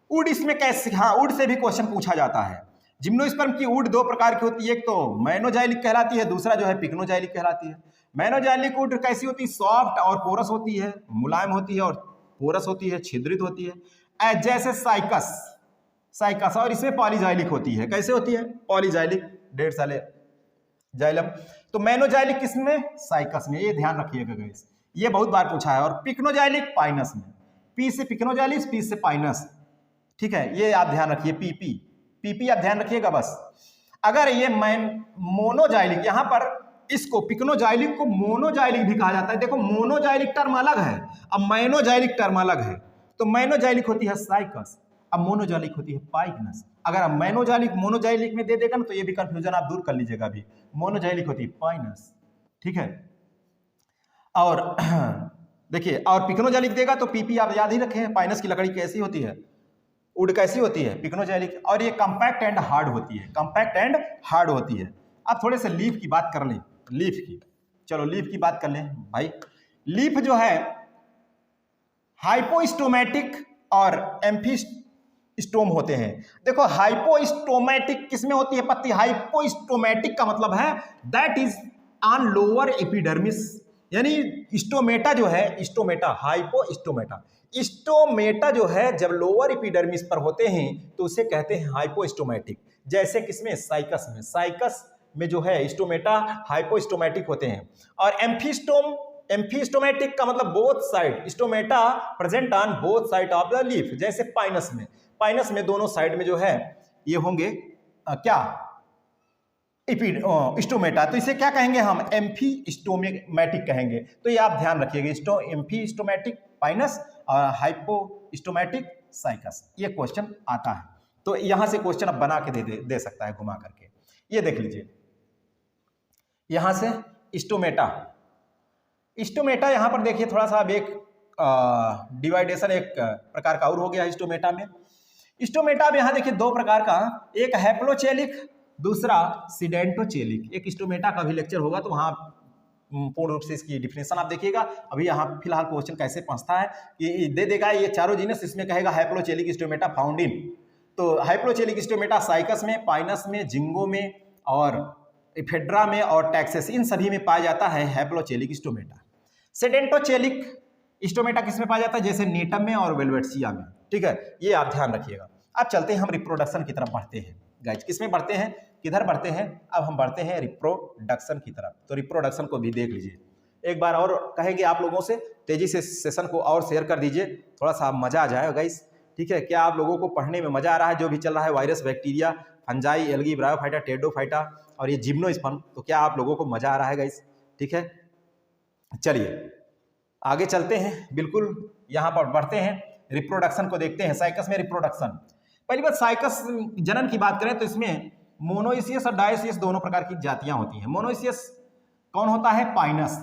Speaker 1: वुड इसमें कैसे, हाँ वुड से भी क्वेश्चन पूछा जाता है। जिम्नोस्पर्म की वुड 2 प्रकार की होती है, एक तो मैनोजाइलिक कहलाती है, दूसरा जो है पिक्नोजाइलिक कहलाती है। मैनोजाइलिक वुड कैसी होती है, सॉफ्ट और पोरस होती है, मुलायम होती है और पोरस होती है, छिद्रित होती है, जैसे साइकस, साइकस। और इसमें पॉलीजाइलिक होती है, कैसे होती है, पॉलीजाइलिक, 1.5 साल जाइलम। तो मैनोजाइलिक किसमें, साइकस में, ये ध्यान रखिएगा गाइस, ये बहुत बार पूछा है। और पिक्नोजाइलिक पाइनस में, पी से पिक्नोजाइलिस, पी से पाइनस, ठीक है, ये आप ध्यान रखिए, पीपी आप ध्यान रखिएगा बस। अगर ये मोनोजाइलिक, यहां पर इसको पिक्नोजाइलिक को मोनोजाइलिक भी कहा जाता है, देखो मोनोजाइलिक टर्म अलग है, अब मैनोजाइलिक टर्म अलग है। तो मैनोजाइलिक होती है साइकस, अब मोनोजाइलिक होती है पाइनस। अगर आप मैनोजाइलिक मोनोजाइलिक में दे देगा ना तो ये भी कंफ्यूजन आप दूर कर लीजिएगा। अभी मोनोजाइलिक होती है पाइनस, ठीक है। और देखिए, और पिक्नोजाइलिक देगा तो पीपी आप याद ही रखें, पाइनस की लकड़ी कैसी होती है, वुड कैसी होती है, पिक्नोजाइलिक। और ये कंपैक्ट एंड हार्ड होती है, कंपैक्ट एंड हार्ड होती है। अब थोड़े से लीफ की बात कर लें, लीफ की, चलो लीफ की बात कर लें भाई। लीफ जो है हाइपोस्टोमेटिक और एम्फीस्टोम होते हैं। देखो हाइपोस्टोमेटिक किसमें होती है पत्ती, हाइपोस्टोमेटिक का मतलब है that is on lower epidermis यानी स्टोमेटा जो है, स्टोमेटा, हाइपोस्टोमेटा, स्टोमेटा जो है जब लोअर एपिडर्मिस पर होते हैं तो उसे कहते हैं हाइपोस्टोमेटिक। जैसे किसमें, साइकस में, साइकस में जो है स्टोमेटा हाइपोस्टोमेटिक होते हैं। और एम्फीस्टोमेटिक का मतलब both side, stomata present on both side of the leaf. जैसे पाइनस में, पाइनस में दोनों साइड में जो है ये होंगे क्या, स्टोमेटा। तो इसे क्या कहेंगे हम, एम्फीस्टोमेटिक कहेंगे। तो ये आप ध्यान रखिएगा, एम्फीस्टोमेटिक पाइनस और हाइपोस्टोमेटिक साइकस, ये क्वेश्चन आता है। तो यहां से क्वेश्चन अब बना के दे सकता है घुमा करके। ये देख लीजिए, यहां से स्टोमेटा, स्टोमेटा यहां पर देखिए थोड़ा सा अब एक डिवाइडेशन एक प्रकार का और हो गया स्टोमेटा में। स्टोमेटा में यहां देखिए दो प्रकार का, एक हैप्लोचेलिक, दूसरा सीडेंटोचेलिक। एक स्टोमेटा का भी लेक्चर होगा तो वहां पूर्ण रूप से इसकी डिफिनेशन आप देखिएगा। अभी यहाँ फिलहाल क्वेश्चन कैसे पहुंचता है ये दे देगा, ये चारों जीनस, इसमें कहेगा हैप्लोचेलिक स्टोमेटा फाउंड इन। तो हैप्लोचेलिक स्टोमेटा साइकस में, पाइनस में, जिंगो में और इफेड्रा में और टैक्सेस, इन सभी में पाया जाता है हैप्लोचेलिक स्टोमेटा। सेडेंटोचेलिक स्टोमेटा किस में पाया जाता है, जैसे नीटम में और वेलवेटसिया में। ठीक है, ये आप ध्यान रखिएगा। अब चलते हैं हम रिप्रोडक्शन की तरफ बढ़ते हैं गाइज। किस में बढ़ते हैं, किधर बढ़ते हैं, अब हम बढ़ते हैं रिप्रोडक्शन की तरफ। तो रिप्रोडक्शन को भी देख लीजिए एक बार, और कहेंगे आप लोगों से तेजी से सेशन को और शेयर कर दीजिए, थोड़ा सा मजा आ जाए गाइज। ठीक है, क्या आप लोगों को पढ़ने में मजा आ रहा है, जो भी चल रहा है, virus, bacteria, fungi, algae, bryophyta, Pteridophyta और ये जिम्नोस्पर्म, तो क्या आप लोगों को मजा आ रहा है गाइज। ठीक है, चलिए आगे चलते हैं, बिल्कुल यहाँ पर बढ़ते हैं, रिप्रोडक्शन को देखते हैं। साइकस में रिप्रोडक्शन, पहली बात साइकस जनन की बात करें तो इसमें मोनोइसियस और डायोसियस दोनों प्रकार की जातियां होती हैं। मोनोइसियस कौन होता है, पाइनस,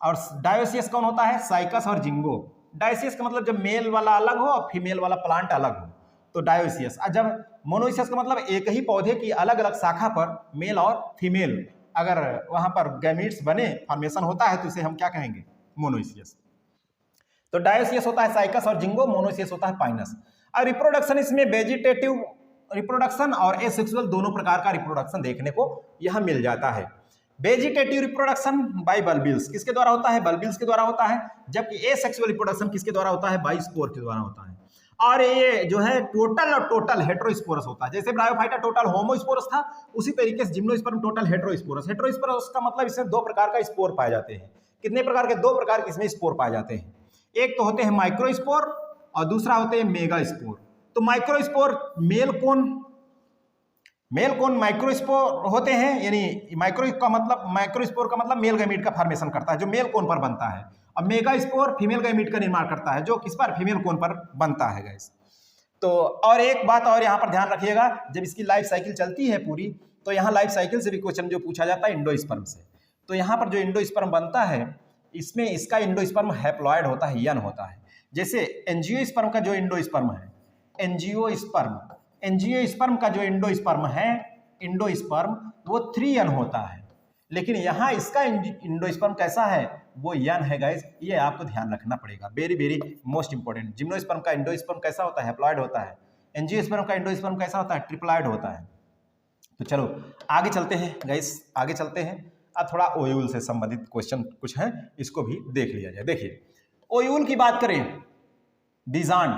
Speaker 1: और डायोसियस कौन होता है, साइकस और जिंगो। डायोसियस का मतलब जब मेल वाला अलग हो और फीमेल वाला प्लांट अलग हो तो डायोसियस। और जब मोनोइसियस का मतलब एक ही पौधे की अलग अलग शाखा पर मेल और फीमेल अगर वहां पर गैमीट्स बने, फॉर्मेशन होता है, तो इसे हम क्या कहेंगे, मोनोइसियस। तो डायोसियस होता है साइकस और जिंगो, मोनोइसियस होता है पाइनस। और रिप्रोडक्शन इसमें वेजिटेटिव रिप्रोडक्शन और एसेक्सुअल दोनों प्रकार का रिप्रोडक्शन देखने को यहां मिल जाता है। वेजिटेटिव रिप्रोडक्शन बाय बल्बिल्स, किसके द्वारा होता है, बल्बिल्स के द्वारा होता है। जबकि एसेक्सुअल रिप्रोडक्शन किसके द्वारा होता है, बाय स्पोर के द्वारा होता है। और ये जो है टोटल और टोटल हेटेरोस्पोरस होता है। जैसे ब्रायोफाइटा टोटल होमोस्पोरस था, उसी तरीके से जिम्नोस्पर्म टोटल हेटेरोस्पोरस। हेटेरोस्पोरस का मतलब इसमें दो प्रकार का स्पोर पाए जाते हैं। कितने प्रकार के, दो प्रकार के इसमें स्पोर पाए जाते हैं। एक तो होते हैं माइक्रोस्पोर और दूसरा होते हैं मेगा स्पोर। तो माइक्रोस्पोर मेल कोन माइक्रोस्पोर होते हैं, यानी माइक्रोस्पोर का मतलब मेल गैमीट का फॉर्मेशन करता है, जो मेल कोन पर बनता है। और मेगा स्पोर फीमेल गैमीट का निर्माण करता है, जो किस पर, फीमेल कोन पर बनता है गाइस। तो और एक बात और यहाँ पर ध्यान रखिएगा, जब इसकी लाइफ साइकिल चलती है पूरी, तो यहाँ लाइफ साइकिल से भी क्वेश्चन जो पूछा जाता है एंडोस्पर्म से। तो यहाँ पर जो एंडोस्पर्म बनता है, इसमें इसका एंडोस्पर्म हैप्लॉइड होता है, यन होता है। जैसे एंजियोस्पर्म का जो एंडोस्पर्म है, एंजियोस्पर्म का जो एंडोस्पर्म है, एंडोस्पर्म वो 3N होता है। लेकिन यहाँ इसका एंडोस्पर्म कैसा है, वो यन है गाइस। ये आपको ध्यान रखना पड़ेगा, very very most important. Gymnosperm का एंडोस्पर्म कैसा होता है, हैप्लॉइड होता है। एंजियोस्पर्म का एंडोस्पर्म कैसा होता है, ट्रिप्लॉइड होता है। तो चलो आगे चलते हैं गाइस, आगे चलते हैं। अब थोड़ा ओयूल से संबंधित क्वेश्चन कुछ है, इसको भी देख लिया जाए। देखिए ओयूल की बात करें, डिजांड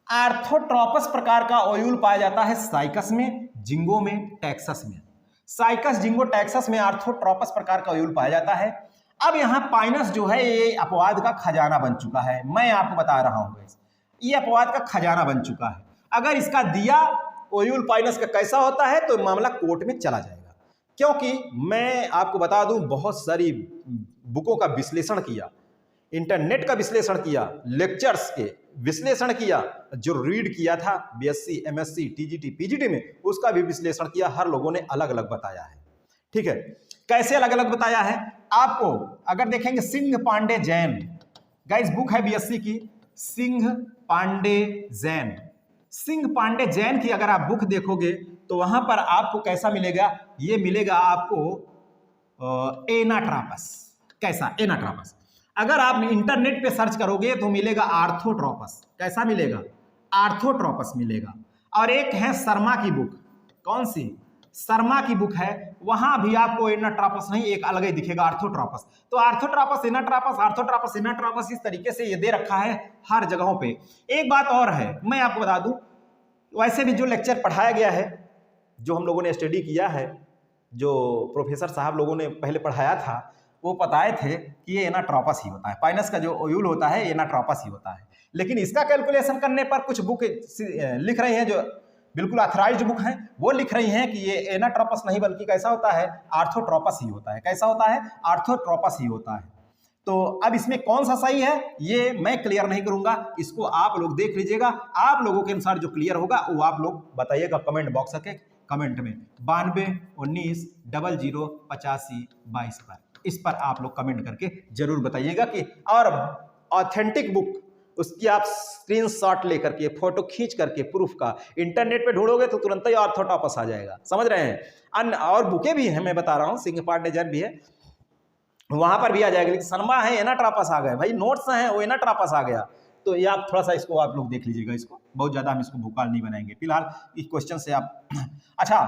Speaker 1: आर्थोट्रोपस प्रकार का ओयूल पाया जाता है साइकस में, जिंगो में, टैक्सस में। साइकस, जिंगो, टैक्सस में आर्थोट्रोपस प्रकार का ओयूल पाया जाता है। अब यहाँ पाइनस जो है ये अपवाद का खजाना बन चुका है। मैं आपको बता रहा हूं गाइस, ये अपवाद का खजाना बन चुका है। अगर इसका दिया ओयूल पाइनस का कैसा होता है तो मामला कोर्ट में चला जाएगा। क्योंकि मैं आपको बता दूं, बहुत सारी बुकों का विश्लेषण किया, इंटरनेट का विश्लेषण किया, लेक्चर्स के विश्लेषण किया, जो रीड किया था बीएससी, एमएससी, टीजीटी, पीजीटी में, उसका भी विश्लेषण किया। हर लोगों ने अलग अलग बताया है। ठीक है, कैसे अलग अलग बताया है आपको अगर देखेंगे, सिंह पांडे जैन, गाइस बुक है बीएससी की, सिंह पांडे जैन। सिंह पांडे जैन की अगर आप बुक देखोगे तो वहां पर आपको कैसा मिलेगा, ये मिलेगा आपको एनाट्रापस। कैसा, एनाट्रापस। अगर आप इंटरनेट पे सर्च करोगे तो मिलेगा आर्थोट्रोपस। कैसा मिलेगा, आर्थोट्रोपस मिलेगा। और एक है शर्मा की बुक, कौन सी, शर्मा की बुक है वहां भी आपको एनाट्रोपस नहीं, एक अलग ही दिखेगा आर्थोट्रोपस। तो आर्थोट्रोपस एनाट्रोपस इस तरीके से ये दे रखा है हर जगहों पे। एक बात और है मैं आपको बता दूं, वैसे भी जो लेक्चर पढ़ाया गया है, जो हम लोगों ने स्टडी किया है, जो प्रोफेसर साहब लोगों ने पहले पढ़ाया था, वो बताए थे कि ये एनाट्रोपस ही होता है, पाइनस का जो ओयूल होता है एनाट्रोपस ही होता है। लेकिन इसका कैलकुलेशन करने पर कुछ बुक लिख रही हैं जो बिल्कुल ऑथराइज्ड बुक हैं, वो लिख रही हैं कि ये एनाट्रोपस नहीं बल्कि कैसा होता है, आर्थोट्रोपस ही होता है। कैसा होता है, आर्थोट्रोपस ही होता है। तो अब इसमें कौन सा सही है ये मैं क्लियर नहीं करूंगा, इसको आप लोग देख लीजिएगा। आप लोगों के अनुसार जो क्लियर होगा वो आप लोग बताइएगा कमेंट बॉक्स के कमेंट में 92 19 00 85 22 पर। इस पर आप लोग कमेंट करके जरूर बताइएगा कि, और ऑथेंटिक बुक उसकी आप स्क्रीनशॉट लेकर के फोटो खींच करके प्रूफ का इंटरनेट पे ढूंढोगे तो तुरंत ही आर्थोट्रोपस आ जाएगा, समझ रहे हैं। अन्य और बुकें भी हैं, मैं बता रहा हूँ, सिंगपार्ट नेजर भी है, वहां पर भी आ जाएगा। लेकिन शर्मा है एनाट्रोपस आ गए भाई, नोट्स हैं वो एनाट्रोपस आ गया। तो ये आप थोड़ा सा इसको आप लोग देख लीजिएगा, इसको बहुत ज्यादा हम इसको भूकाल नहीं बनाएंगे फिलहाल इस क्वेश्चन से आप। अच्छा,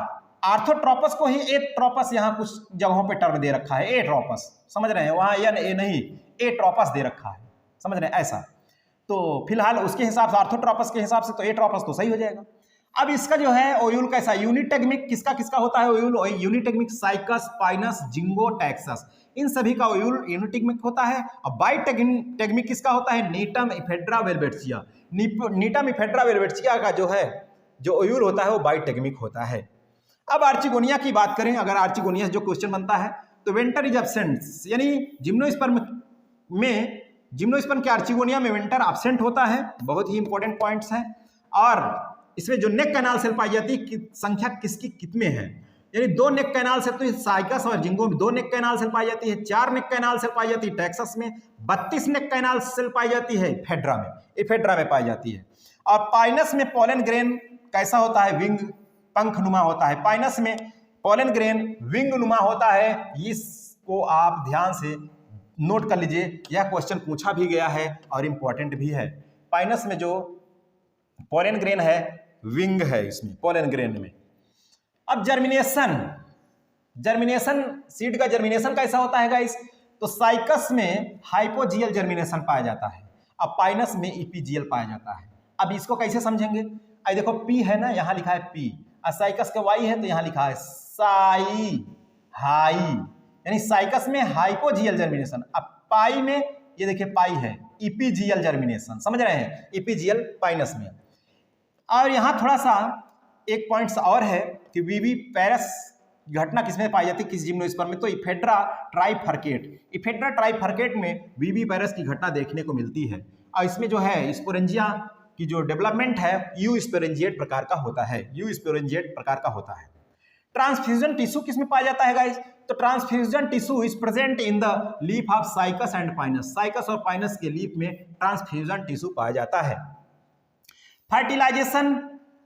Speaker 1: आर्थोट्रोपस को ही एट्रोपस यहाँ कुछ जगहों पे टर्म दे रखा है, एट्रोपस, समझ रहे हैं, वहां ए नहीं एट्रोपस दे रखा है, समझ रहे हैं ऐसा। तो फिलहाल उसके हिसाब से आर्थोट्रोपस के हिसाब से तो एट्रोपस तो सही हो जाएगा। अब इसका जो है ओयूल कैसा, यूनिटेगमिक किसका किसका होता है ओयूल, यूनिटेगमिक साइकस, पाइनस, जिंगो, टैक्सस, इन सभी का ओयूल यूनिटेगमिक होता है। और बाइटेगमिक किसका होता है, नीटम, इफेड्रा, वेलवेटिया। नीटम, इफेड्रा, वेलवेटिया का जो है जो ओयूल होता है वो बाइटेगमिक होता है। अब आर्चिगोनिया की बात करें, अगर आर्चिगोनिया जो क्वेश्चन बनता है तो वेंटर इज एब्सेंट, यानी जिम्नोस्पर्म के आर्चिगोनिया में वेंटर एब्सेंट होता है, बहुत ही इंपॉर्टेंट पॉइंट्स हैं। और इसमें जो नेक कैनाल सेल पाई जाती है संख्या किसकी कितने हैं, यानी 2 नेक कैनाल सेल तो साइकस और जिंगो में 2 नेक कैनाल सेल पाई जाती है, 4 नेक कैनाल सेल पाई जाती है टैक्सस में, 32 नेक कैनाल सेल पाई जाती है इफेड्रा में पाई जाती है। और पाइनस में पोलन ग्रेन कैसा होता है, विंग, पंख नुमा होता है। पाइनस में पोलन ग्रेन विंग नुमा होता है, इसको आप ध्यान से नोट कर लीजिए, यह क्वेश्चन पूछा भी गया है और इंपॉर्टेंट भी है। पाइनस में जो पोलन ग्रेन है विंग है इसमें, पोलन ग्रेन में। अब जर्मिनेशन सीड का जर्मिनेशन कैसा होता है गाइस, तो साइकस में हाइपोजियल जर्मिनेशन पाया जाता है, अब पाइनस में इपीजियल पाया जाता है। अब इसको कैसे समझेंगे, आई देखो पी है ना, यहां लिखा है पी, और साइकस का वाई है तो यहां लिखा है साई हाई, यानी साइकस में हाइपोजियल जर्मिनेशन। अब पाई में ये देखिए पाई है इपीजियल जर्मिनेशन, समझ रहे हैं, इपीजियल पाइनस में। और यहां थोड़ा सा एक पॉइंट्स और है कि वीवी पैरस घटना किसमें पाई जाती है, किस जिम्नोस्पर्म में, तो इफेड्रा ट्राइफर्केट में वीवी पैरस की घटना देखने को मिलती है। और इसमें जो है स्पोरेंजिया की जो डेवलपमेंट है यू स्पोरेंजिएट प्रकार का होता है, ट्रांसफ्यूजन टिश्यू किसमें पाया जाता है गाइस, तो transfusion tissue is present in the leaf of Cycas and Pinus, Cycas और पाइनस के लीफ में ट्रांसफ्यूजन टिश्यू पाया जाता है। Fertilization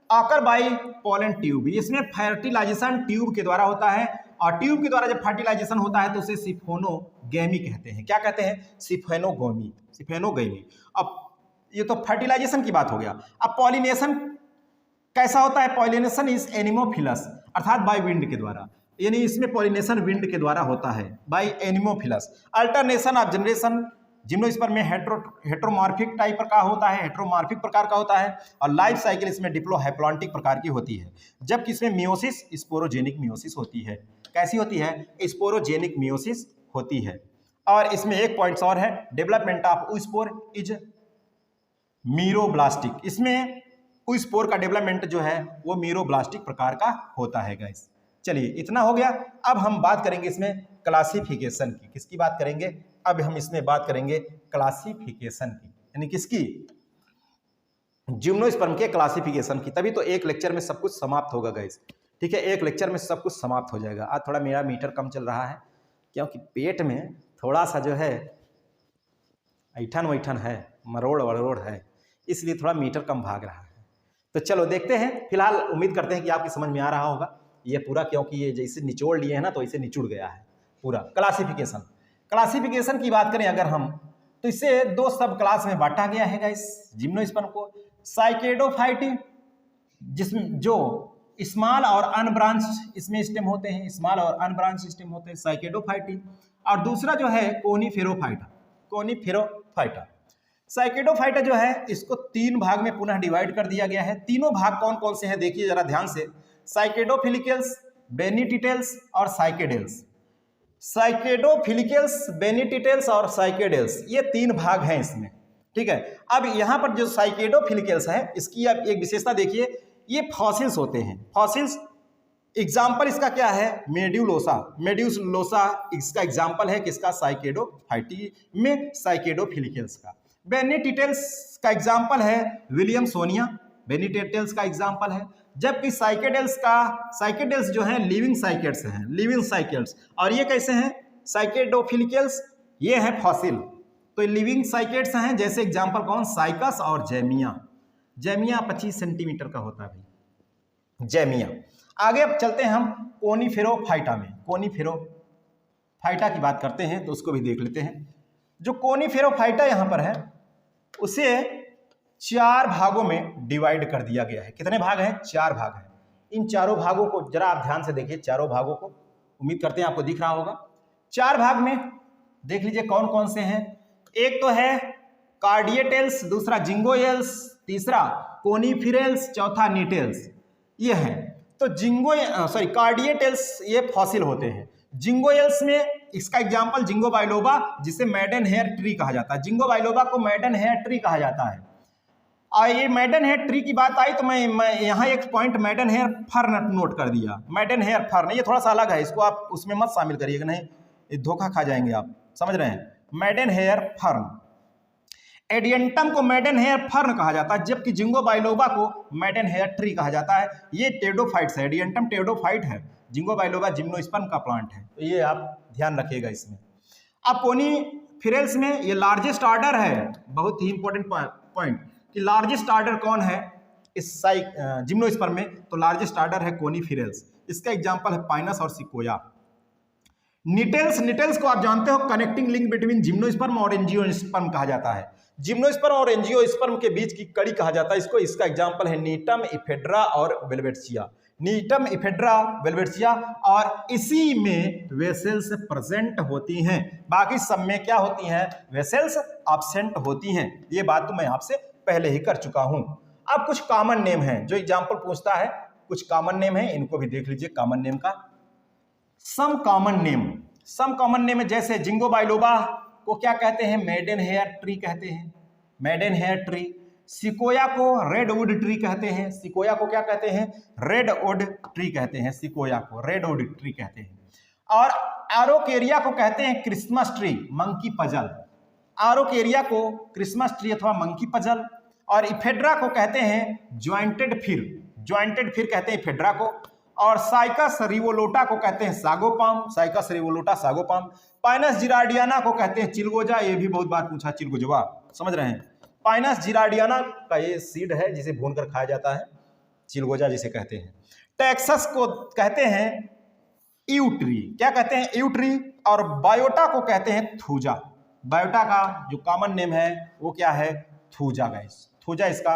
Speaker 1: occur by pollen tube, इसमें फर्टिलाइजेशन ट्यूब के द्वारा होता है, और ट्यूब के द्वारा जब फर्टिलाइजेशन होता है तो उसे सिफोनोगेमी कहते हैं। क्या कहते हैं, सिफोनोगेमी। अब ये तो फर्टिलाइजेशन की बात हो गया। अब पॉलिनेशन कैसा होता है, पॉलिनेशन इज एनिमोफिलस, अर्थात बाय विंड के द्वारा, यानी इसमें पॉलिनेशन विंड के द्वारा होता है, by anemophilous. Alternation of generation gymnosperm में हेट्रोमॉर्फिक प्रकार का होता है, और लाइफ साइकिल इसमें डिप्लोहैप्लॉन्टिक प्रकार की होती है, जबकि इसमें मियोसिस स्पोरोजेनिक मियोसिस होती है। कैसी होती है, स्पोरोजेनिक मियोसिस होती है। और इसमें एक पॉइंट्स और है, development of oospore is meroblastic, इसमें oospore का डेवलपमेंट जो है वो मीरोब्लास्टिक प्रकार का होता है गाइस। चलिए इतना हो गया। अब हम बात करेंगे इसमें क्लासिफिकेशन की, किसकी बात करेंगे, अब हम इसमें बात करेंगे क्लासिफिकेशन की, यानी किसकी, जिम्नोस्पर्म के क्लासिफिकेशन की। तभी तो एक लेक्चर में सब कुछ समाप्त होगा गाइस, ठीक है, एक लेक्चर में सब कुछ समाप्त हो जाएगा। आज थोड़ा मेरा मीटर कम चल रहा है क्योंकि पेट में थोड़ा सा जो है ऐठन वैठन है, मरोड़ वरोड़ है, इसलिए थोड़ा मीटर कम भाग रहा है। तो चलो देखते हैं, फिलहाल उम्मीद करते हैं कि आपकी समझ में आ रहा होगा ये पूरा, क्योंकि ये जैसे निचोड़ लिए हैं ना तो इसे निचुड़ गया है पूरा। क्लासिफिकेशन की बात करें अगर हम, तो इसे 2 सब क्लास में बांटा गया है गाइस जिम्नोस्पर्म को। साइकेडोफाइट जिसमें जो स्मॉल और अनब्रांच इसमें स्टेम होते हैं, स्मॉल और अनब्रांच स्टेम होते हैं, साइकेडोफाइटी। और दूसरा जो है कोनीफेरोफाइटा, कोनीफेरोफाइटा। साइकेडोफाइटा जो है इसको 3 भाग में पुनः डिवाइड कर दिया गया है। तीनों भाग कौन कौन से हैं देखिए जरा ध्यान से, साइकेडोफिलिकल्स, बेनिटिटेल्स और साइकेडेल्स। साइकेडोफिलिकल्स, बेनिटिटेल्स और साइकेडेल्स, ये 3 भाग हैं इसमें, ठीक है। अब यहाँ पर जो साइकेडोफिलिकल्स है इसकी आप एक विशेषता देखिए, ये फॉसिल्स होते हैं, फॉसिल्स। एग्जाम्पल इसका क्या है, मेड्यूलोसा, मेड्यूलोसा इसका एग्जाम्पल है किसका, साइकेडोफाइटी में साइकेडोफिलिकल्स का। बेनिटिटेल्स का एग्जाम्पल है विलियमसोनिया, बेनिटिटेल्स का एग्जाम्पल है। जबकि साइकेडेल्स जो है लिविंग साइकेड्स हैं, लिविंग साइकेड्स। और ये कैसे हैं, साइकेडोफिलिकल्स ये है फॉसिल, तो लिविंग साइकेड्स हैं। जैसे एग्जाम्पल कौन, साइकस और जैमिया। जैमिया 25 सेंटीमीटर का होता है भाई, जैमिया। आगे अब चलते हैं हम कोनीफेरोफाइटा में, कोनीफेरोफाइटा की बात करते हैं तो उसको भी देख लेते हैं। जो कोनीफेरोफाइटा यहाँ पर है उसे 4 भागों में डिवाइड कर दिया गया है। कितने भाग हैं, 4 भाग हैं। इन चारों भागों को जरा आप ध्यान से देखिए, चारों भागों को, उम्मीद करते हैं आपको दिख रहा होगा। 4 भाग में देख लीजिए कौन कौन से हैं। एक तो है कार्डिएटेल्स, दूसरा जिंगोयल्स, तीसरा कोनीफेरल्स, चौथा नीटेल्स, ये है। तो कार्डिएटेल्स ये फॉसिल होते हैं। जिंगोयल्स में इसका एग्जांपल जिंगो बाइलोबा, जिसे मैडन हेयर ट्री कहा जाता है। जिंगो बाइलोबा को मैडन हेयर ट्री कहा जाता है। और ये मैडन हेयर ट्री की बात आई तो मैं यहाँ एक point maidenhair fern note कर दिया। मैडन हेयर फर्न ये थोड़ा सा अलग है, इसको आप उसमें मत शामिल करिएगा, नहीं धोखा खा जाएंगे आप, समझ रहे हैं। मैडन हेयर फर्न, एडियंटम को मैडन हेयर फर्न कहा जाता है, जबकि जिंगो बाइलोबा को मैडन हेयर ट्री कहा जाता है। ये टेडोफाइट्स है, एडियंटम टेडोफाइट है, जिंगो बाइलोबा जिम्नोस्पर्म का प्लांट है, तो ये आप ध्यान रखिएगा इसमें। अब कोनीफेरल्स में ये लार्जेस्ट ऑर्डर है, बहुत ही इंपॉर्टेंट पॉइंट कि लार्जेस्ट ऑर्डर कौन है इस जिम्नोस्पर्म में, तो लार्जेस्ट ऑर्डर है कोनीफेरल्स। इसका एग्जांपल है पाइनस और सिकोया। निटेल्स को आप जानते हो, कनेक्टिंग लिंक बिटवीन जिम्नोस्पर्म और एंजियोस्पर्म कहा जाता है। जिम्नोस्पर्म और एंजियोस्पर्म के बीच की कड़ी कहा जाता है इसको। इसका एग्जांपल है नीटम, इफेड्रा और वेलवेटिया। नीटम, इफेड्रा, वेलवेटिया, और इसी में वेसेल्स प्रेजेंट होती हैं। बाकी सब में क्या होती हैं, वेसेल्स एब्सेंट होती हैं। ये बात तो मैं आपसे पहले ही कर चुका हूं। अब कुछ कॉमन नेम हैं, जो एग्जांपल पूछता है, कुछ कॉमन नेम है, इनको भी देख लीजिए। कॉमन नेम का सम कॉमन नेम है, जैसे जिंगो बाइलोबा को क्या कहते हैं, मेडन हेयर ट्री कहते हैं, मेडन हेयर ट्री। सिकोया को रेडवुड ट्री कहते हैं, सिकोया को क्या कहते हैं, रेडवुड ट्री कहते हैं, सिकोया को रेडवुड ट्री कहते हैं। और आरोकेरिया को कहते हैं क्रिसमस ट्री, मंकी पजल। आरोकेरिया को क्रिसमस ट्री अथवा मंकी पजल। और इफेड्रा को कहते हैं ज्वाइंटेड फिर कहते हैं इफेड्रा को। और साइकस रिवोलोटा को कहते हैं सागोपाम, साइकस रिवोलोटा सागोपाम। पाइनस जिराडियाना को कहते हैं चिलगोजा, ये भी बहुत बार पूछा, चिलगोजवा, समझ रहे हैं। पाइनस जिराडियाना का ये सीड है जिसे भूनकर खाया जाता है, चिलगोजा जिसे कहते हैं। टेक्सस को कहते हैं ईव ट्री, क्या कहते हैं, ईव ट्री। और बायोटा को कहते हैं थूजा। बायोटा का जो कॉमन नेम है वो क्या है, थूजा गाइस, थूजा इसका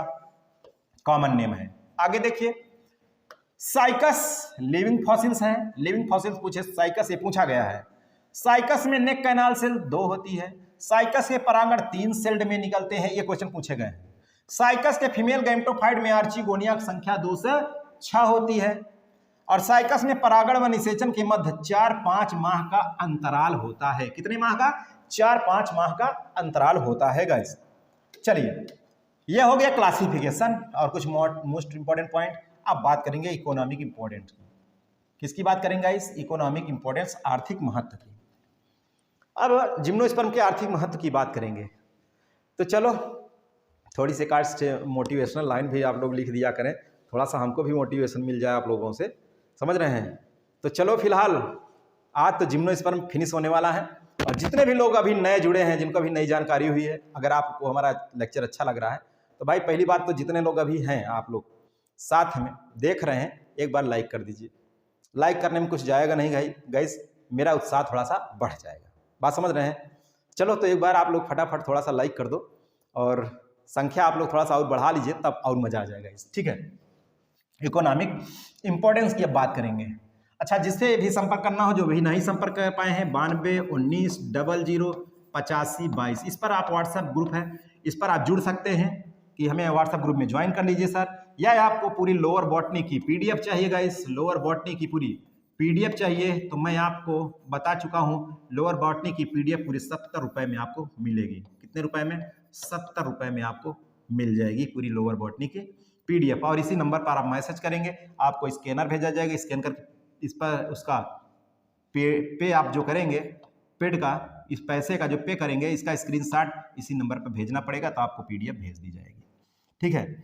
Speaker 1: कॉमन नेम है। आगे देखिए, साइकस लिविंग फॉसिल्स हैं, लिविंग फॉसिल्स पूछे, साइकस ये पूछा गया है। साइकस में नेक कैनाल सेल 2 होती है। साइकस के परागण 3 सेल्ड में निकलते हैं, ये क्वेश्चन पूछे गए हैं। साइकस के फीमेल गैमेटोफाइट में आर्चिगोनिया की संख्या 2 से 6 होती है। और साइकस में परागण व निषेचन के मध्य 4-5 माह का अंतराल होता है। कितने माह का, 4-5 माह का अंतराल होता है गाइस। चलिए, यह हो गया क्लासिफिकेशन और कुछ मोस्ट इंपॉर्टेंट पॉइंट। अब बात करेंगे इकोनॉमिक इंपॉर्टेंस की। किसकी बात करेंगे इस इकोनॉमिक इंपॉर्टेंस, आर्थिक महत्व की। अब जिम्नोस्पर्म के आर्थिक महत्व की बात करेंगे तो चलो थोड़ी सी कास्ट मोटिवेशनल लाइन भी आप लोग लिख दिया करें, थोड़ा सा हमको भी मोटिवेशन मिल जाए आप लोगों से, समझ रहे हैं। तो चलो फिलहाल आज तो जिम्नोस्पर्म फिनिश होने वाला है। और जितने भी लोग अभी नए जुड़े हैं, जिनको भी नई जानकारी हुई है, अगर आपको हमारा लेक्चर अच्छा लग रहा है तो भाई पहली बात तो जितने लोग अभी हैं आप लोग साथ में देख रहे हैं, एक बार लाइक कर दीजिए। लाइक करने में कुछ जाएगा नहीं गाइस, मेरा उत्साह थोड़ा सा बढ़ जाएगा, बात समझ रहे हैं। चलो तो एक बार आप लोग फटाफट थोड़ा सा लाइक कर दो और संख्या आप लोग थोड़ा सा और बढ़ा लीजिए, तब और मजा आ जाएगा इस, ठीक है। इकोनॉमिक इंपॉर्टेंस की अब बात करेंगे। अच्छा, जिससे भी संपर्क करना हो, जो भी नहीं संपर्क कर पाए हैं, 92 19 00 85 22, इस पर आप व्हाट्सएप ग्रुप है, इस पर आप जुड़ सकते हैं कि हमें व्हाट्सएप ग्रुप में ज्वाइन कर लीजिए सर। या आपको पूरी लोअर बॉटनी की पीडीएफ चाहिएगा, इस लोअर बॉटनी की पूरी पीडीएफ चाहिए तो मैं आपको बता चुका हूं, लोअर बॉटनी की पीडीएफ पूरी 70 रुपए में आपको मिलेगी। कितने रुपए में? 70 रुपए में आपको मिल जाएगी पूरी लोअर बॉटनी की पीडीएफ। और इसी नंबर पर आप मैसेज करेंगे, आपको स्कैनर भेजा जाएगा, स्कैन कर इस पर उसका पे आप जो करेंगे, पेड का इस पैसे का जो पे करेंगे, इसका स्क्रीनशॉट इसी नंबर पर भेजना पड़ेगा, तो आपको पीडीएफ भेज दी जाएगी। ठीक है,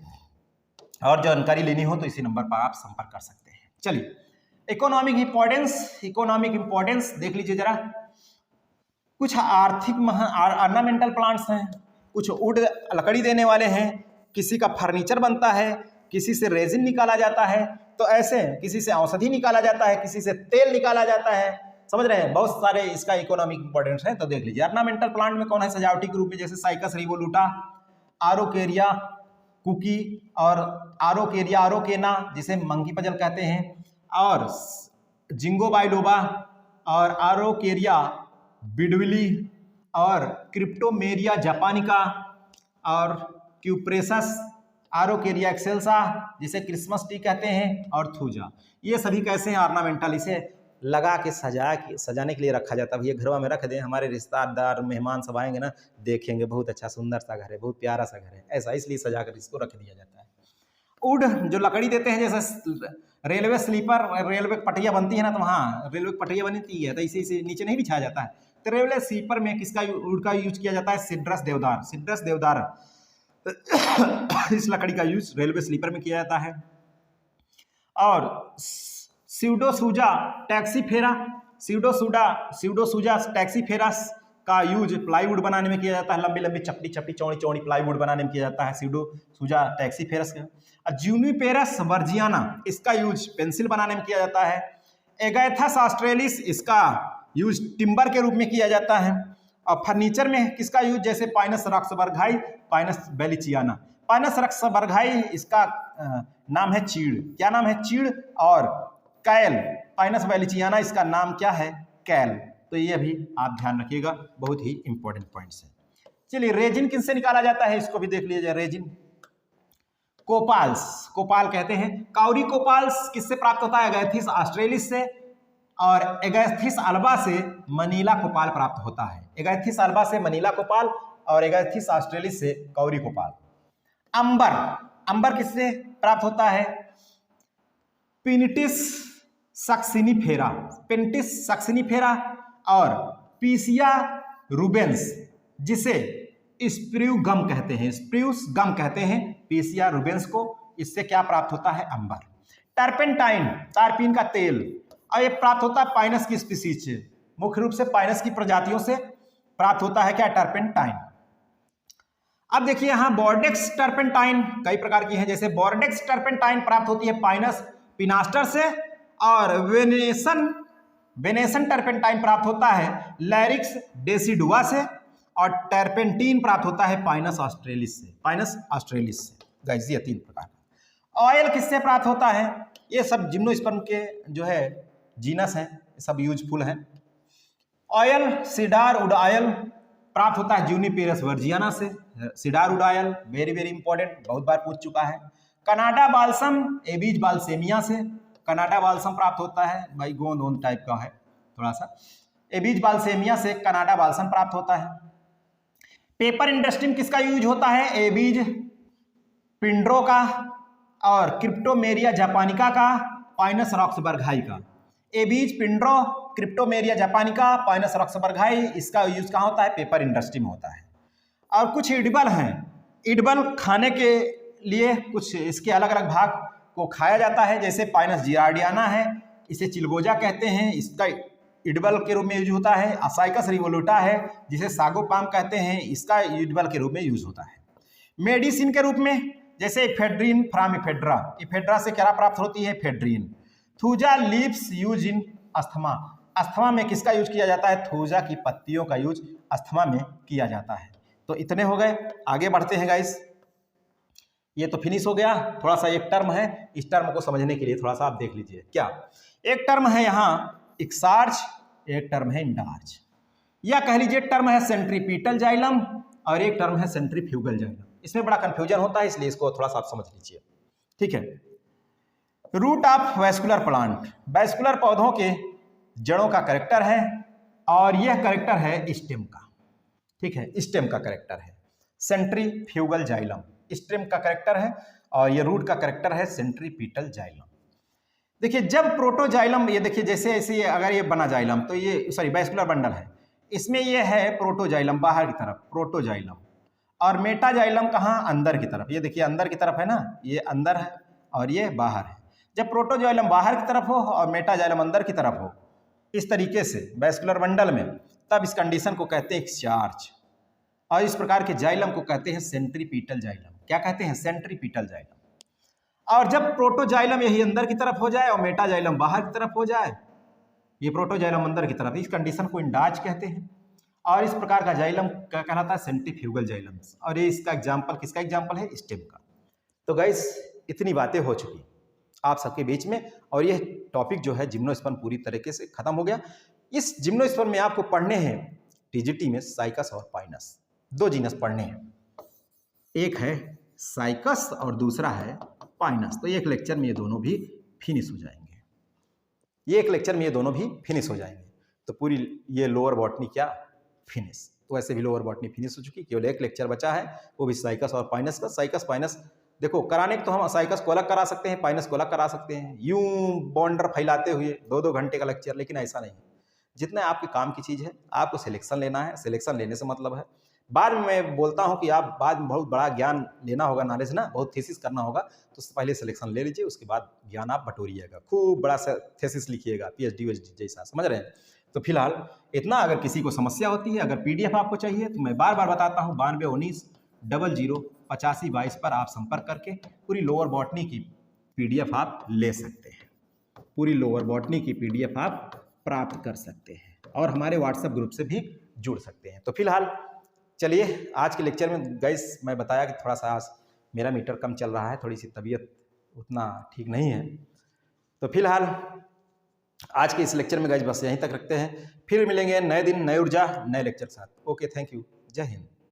Speaker 1: और जानकारी लेनी हो तो इसी नंबर पर आप संपर्क कर सकते हैं। चलिए, इकोनॉमिक इंपॉर्टेंस देख लीजिए जरा। कुछ आर्थिक ऑर्नामेंटल प्लांट्स हैं, कुछ वुड लकड़ी देने वाले हैं, किसी का फर्नीचर बनता है, किसी से रेजिन निकाला जाता है, तो ऐसे किसी से औषधि निकाला जाता है, किसी से तेल निकाला जाता है, समझ रहे हैं, बहुत सारे इसका इकोनॉमिक इंपॉर्टेंस है। तो देख लीजिए, ऑर्नामेंटल प्लांट में कौन है सजावटी के रूप में, जैसे साइकस रिवोल्यूटा, आरोकेरिया कुकी और आरोकेना जिसे मंकी पजल कहते हैं, और जिंगो बाइलोबा और आरोकेरिया बिडविली और क्रिप्टोमेरिया जापानिका और क्यूप्रेसस, आरोकेरिया एक्सेल्सा जिसे क्रिसमस ट्री कहते हैं, और थूजा, ये सभी कैसे हैं ऑर्नामेंटल, इसे लगा के सजाने के लिए रखा जाता है। भैया घरों में रख दें, हमारे रिश्तेदार मेहमान सब आएंगे ना, देखेंगे बहुत अच्छा सुंदर सा घर है, बहुत प्यारा सा घर है, ऐसा इसलिए सजा कर इसको रख दिया जाता है। वुड जो लकड़ी देते हैं, जैसे रेलवे स्लीपर, रेलवे पटरिया बनती है ना, तो वहाँ रेलवे पटरिया बनती है तो इसे नीचे नहीं बिछाया जाता है, तो रेलवे स्लीपर में किसका वुड का यूज किया जाता है? सिड्रस देवदार इस लकड़ी का यूज रेलवे स्लीपर में किया जाता है। और स्यूडोसूजा टैक्सीफेरस का यूज प्लाईवुड बनाने में किया जाता है, लंबी लंबी चपटी चौड़ी प्लाईवुड बनाने में किया जाता है स्यूडोसूजा टैक्सीफेरस का। जूनिपेरस वर्जियाना, इसका यूज पेंसिल बनाने में किया जाता है। एगैथस ऑस्ट्रेलिस, इसका यूज टिम्बर के रूप में किया जाता है। और फर्नीचर में किसका यूज, जैसे पाइनस रॉक्सबर्गाई, पाइनस बेलिचियाना। पाइनस रॉक्सबर्गाई इसका नाम है चीड़, क्या नाम है? चीड़। और कैल, पाइनस बेलिचियाना इसका नाम क्या है? कैल। तो ये भी आप ध्यान रखिएगा, बहुत ही इंपॉर्टेंट पॉइंट्स है। चलिए, रेजिन किनसे निकाला जाता है, इसको भी देख लीजिए। रेजिन कोपाल कहते हैं। काउरी कोपाल्स किससे प्राप्त होता है? एगैथिस ऑस्ट्रेलिस से, और एगैथिस अल्बा से मनीला कोपाल प्राप्त होता है। एगैथिस अल्बा से मनीला कोपाल और एगैथिस ऑस्ट्रेलिस से काउरी कोपाल। अंबर किससे प्राप्त होता है? पिनिटिस सक्सिनिफेरा और पीसिया रूबेंस, जिसे स्प्रू गम कहते हैं, पीसिया रूबेंस को। इससे क्या प्राप्त होता है? अंबर। टर्पेंटाइन, तारपीन का तेल, और ये प्राप्त होता है पाइनस की स्पीसीज से, मुख्य रूप से पाइनस की प्रजातियों से प्राप्त होता है क्या? टर्पेंटाइन। अब देखिए यहाँ बोर्डेक्स टर्पेंटाइन कई प्रकार की है, जैसे बोर्डेक्स टर्पेंटाइन प्राप्त होती है पाइनस पिनास्टर से, और वेनेसन टर्पेंटाइन प्राप्त होता है लैरिक्स डेसिडुआ से, और टर्पेंटीन प्राप्त होता है पाइनस ऑस्ट्रेलिस से। गाइस, ये 3 प्रकार का। ऑयल किससे प्राप्त होता है? ये सब जिम्नोस्पर्म के जो है जीनस हैं, सब यूजफुल हैं। ऑयल, सीडार वुड ऑयल प्राप्त होता है जूनिपेरस वर्जियाना से। Cider would oil very very important, बहुत बार पूछ चुका है। कनाडा बाल्सम एबीज बाल्सेमिया से, कनाडा बाल्सम प्राप्त होता है, भाई गोंद टाइप का है थोड़ा सा, एबीज बाल्सेमिया से कनाडा बाल्सम प्राप्त होता है। पेपर इंडस्ट्री में किसका यूज होता है? एबीज पिंड्रो का और क्रिप्टोमेरिया जापानिका का, पाइनस रॉक्सबर्गाई का। Abies pindrow, Cryptomeria japonica, Pinus roxburghii, इसका यूज कहाँ होता है? पेपर इंडस्ट्री में होता है। और कुछ इडिबल हैं, इडिबल खाने के लिए कुछ इसके अलग अलग भाग को खाया जाता है, जैसे पाइनस जिरार्डियाना है, इसे चिलगोजा कहते हैं, इसका इडिबल के रूप में यूज होता है। असाइकस रिवोल्यूटा है, जिसे सागोपाम कहते हैं, इसका इडिबल के रूप में यूज होता है। मेडिसिन के रूप में जैसे इफेड्रीन फ्रॉम इफेड्रा से क्या प्राप्त होती है? Ephedrine. Thuja leaves use in asthma में किसका यूज किया जाता है? थूजा की पत्तियों का यूज अस्थमा में किया जाता है। तो इतने हो गए, आगे बढ़ते हैं गाइस। ये तो फिनिश हो गया। थोड़ा सा एक टर्म है, इस टर्म को समझने के लिए थोड़ा सा आप देख लीजिए। क्या एक टर्म है यहाँ एक्सार्च, एक टर्म है इंडार्च, या कह लीजिए टर्म है सेंट्रीपिटल जाइलम और एक टर्म है सेंट्रीफ्यूगल जाइलम। इसमें बड़ा कंफ्यूजन होता है, इसलिए इसको थोड़ा सा आप समझ लीजिए। ठीक है। Root of vascular plant, vascular पौधों के जड़ों का कैरेक्टर है और यह कैरेक्टर है स्टेम का। ठीक है, स्टेम का कैरेक्टर है सेंट्रीफ्यूगल जाइलम, स्टेम का कैरेक्टर है और ये रूट का कैरेक्टर है सेंट्रीपिटल जाइलम। देखिए जब प्रोटोजाइलम, ये देखिए जैसे ऐसे अगर ये बना जाइलम तो ये सॉरी वैस्कुलर बंडल है, इसमें ये है प्रोटोजाइलम बाहर की तरफ प्रोटोजाइलम, और मेटाजाइलम कहाँ अंदर की तरफ। ये देखिए अंदर की तरफ है ना, ये अंदर है और ये बाहर है। जब प्रोटोजाइलम बाहर की तरफ हो और मेटाजाइलम अंदर की तरफ हो इस तरीके से वैस्कुलर बंडल में, तब इस कंडीशन को कहते हैं एक्सचार्ज, और इस प्रकार के जाइलम को कहते हैं सेंट्रीपिटल जाइलम। क्या कहते हैं? Centripetal xylem. और जब प्रोटोजाइलम यही अंदर की तरफ हो जाए और मेटाजाइलम बाहर की तरफ हो जाए, ये प्रोटोजाइलम अंदर की तरफ, इस कंडीशन को इंडार्च कहते हैं। और इस प्रकार का जाइलम क्या कहलाता है? Centrifugal xylem. और ये इसका एग्जाम्पल, किसका एग्जाम्पल है? स्टेम का। तो गाइस इतनी बातें हो चुकी आप सबके बीच में, और यह टॉपिक जो है जिम्नोस्पर्म पूरी तरीके से खत्म हो गया। इस जिम्नोस्पर्म में आपको पढ़ने हैं टीजीटी में साइकस और पाइनस, दो जीनस पढ़ने हैं, एक है साइकस और दूसरा है पाइनस। तो एक लेक्चर में ये दोनों भी फिनिश हो जाएंगे, ये एक लेक्चर में ये दोनों भी फिनिश हो जाएंगे। तो पूरी ये लोअर बॉटनी क्या फिनिश। तो ऐसे भी लोअर बॉटनी फिनिश हो चुकी, केवल एक लेक्चर बचा है, वो भी साइकस और पाइनस का। साइकस पाइनस देखो कराने को तो हम साइकस को अलग करा सकते हैं, पाइनस को अलग करा सकते हैं, यूं बॉन्डर फैलाते हुए 2-2 घंटे का लेक्चर, लेकिन ऐसा नहीं है। जितना आपके काम की चीज़ है आपको सिलेक्शन लेना है, सिलेक्शन लेने से मतलब है बाद में मैं बोलता हूं कि आप बाद में बहुत बड़ा ज्ञान लेना होगा, नॉलेज ना, बहुत थीसिस करना होगा, तो पहले सिलेक्शन ले लीजिए, उसके बाद ज्ञान आप बटोरिएगा, खूब बड़ा सा थीसिस लिखिएगा पीएचडी जैसा, समझ रहे हैं। तो फिलहाल इतना। अगर किसी को समस्या होती है, अगर पीडीएफ आपको चाहिए, तो मैं बार बार बताता हूँ 9219008522 पर आप संपर्क करके पूरी लोअर बॉटनी की पीडीएफ आप ले सकते हैं, पूरी लोअर बॉटनी की पीडीएफ आप प्राप्त कर सकते हैं और हमारे व्हाट्सएप ग्रुप से भी जुड़ सकते हैं। तो फिलहाल चलिए आज के लेक्चर में गाइस मैं बताया कि थोड़ा सा आज मेरा मीटर कम चल रहा है, थोड़ी सी तबीयत उतना ठीक नहीं है। तो फिलहाल आज के इस लेक्चर में गाइस बस यहीं तक रखते हैं, फिर मिलेंगे नए दिन नए ऊर्जा नए लेक्चर के साथ। ओके, थैंक यू, जय हिंद।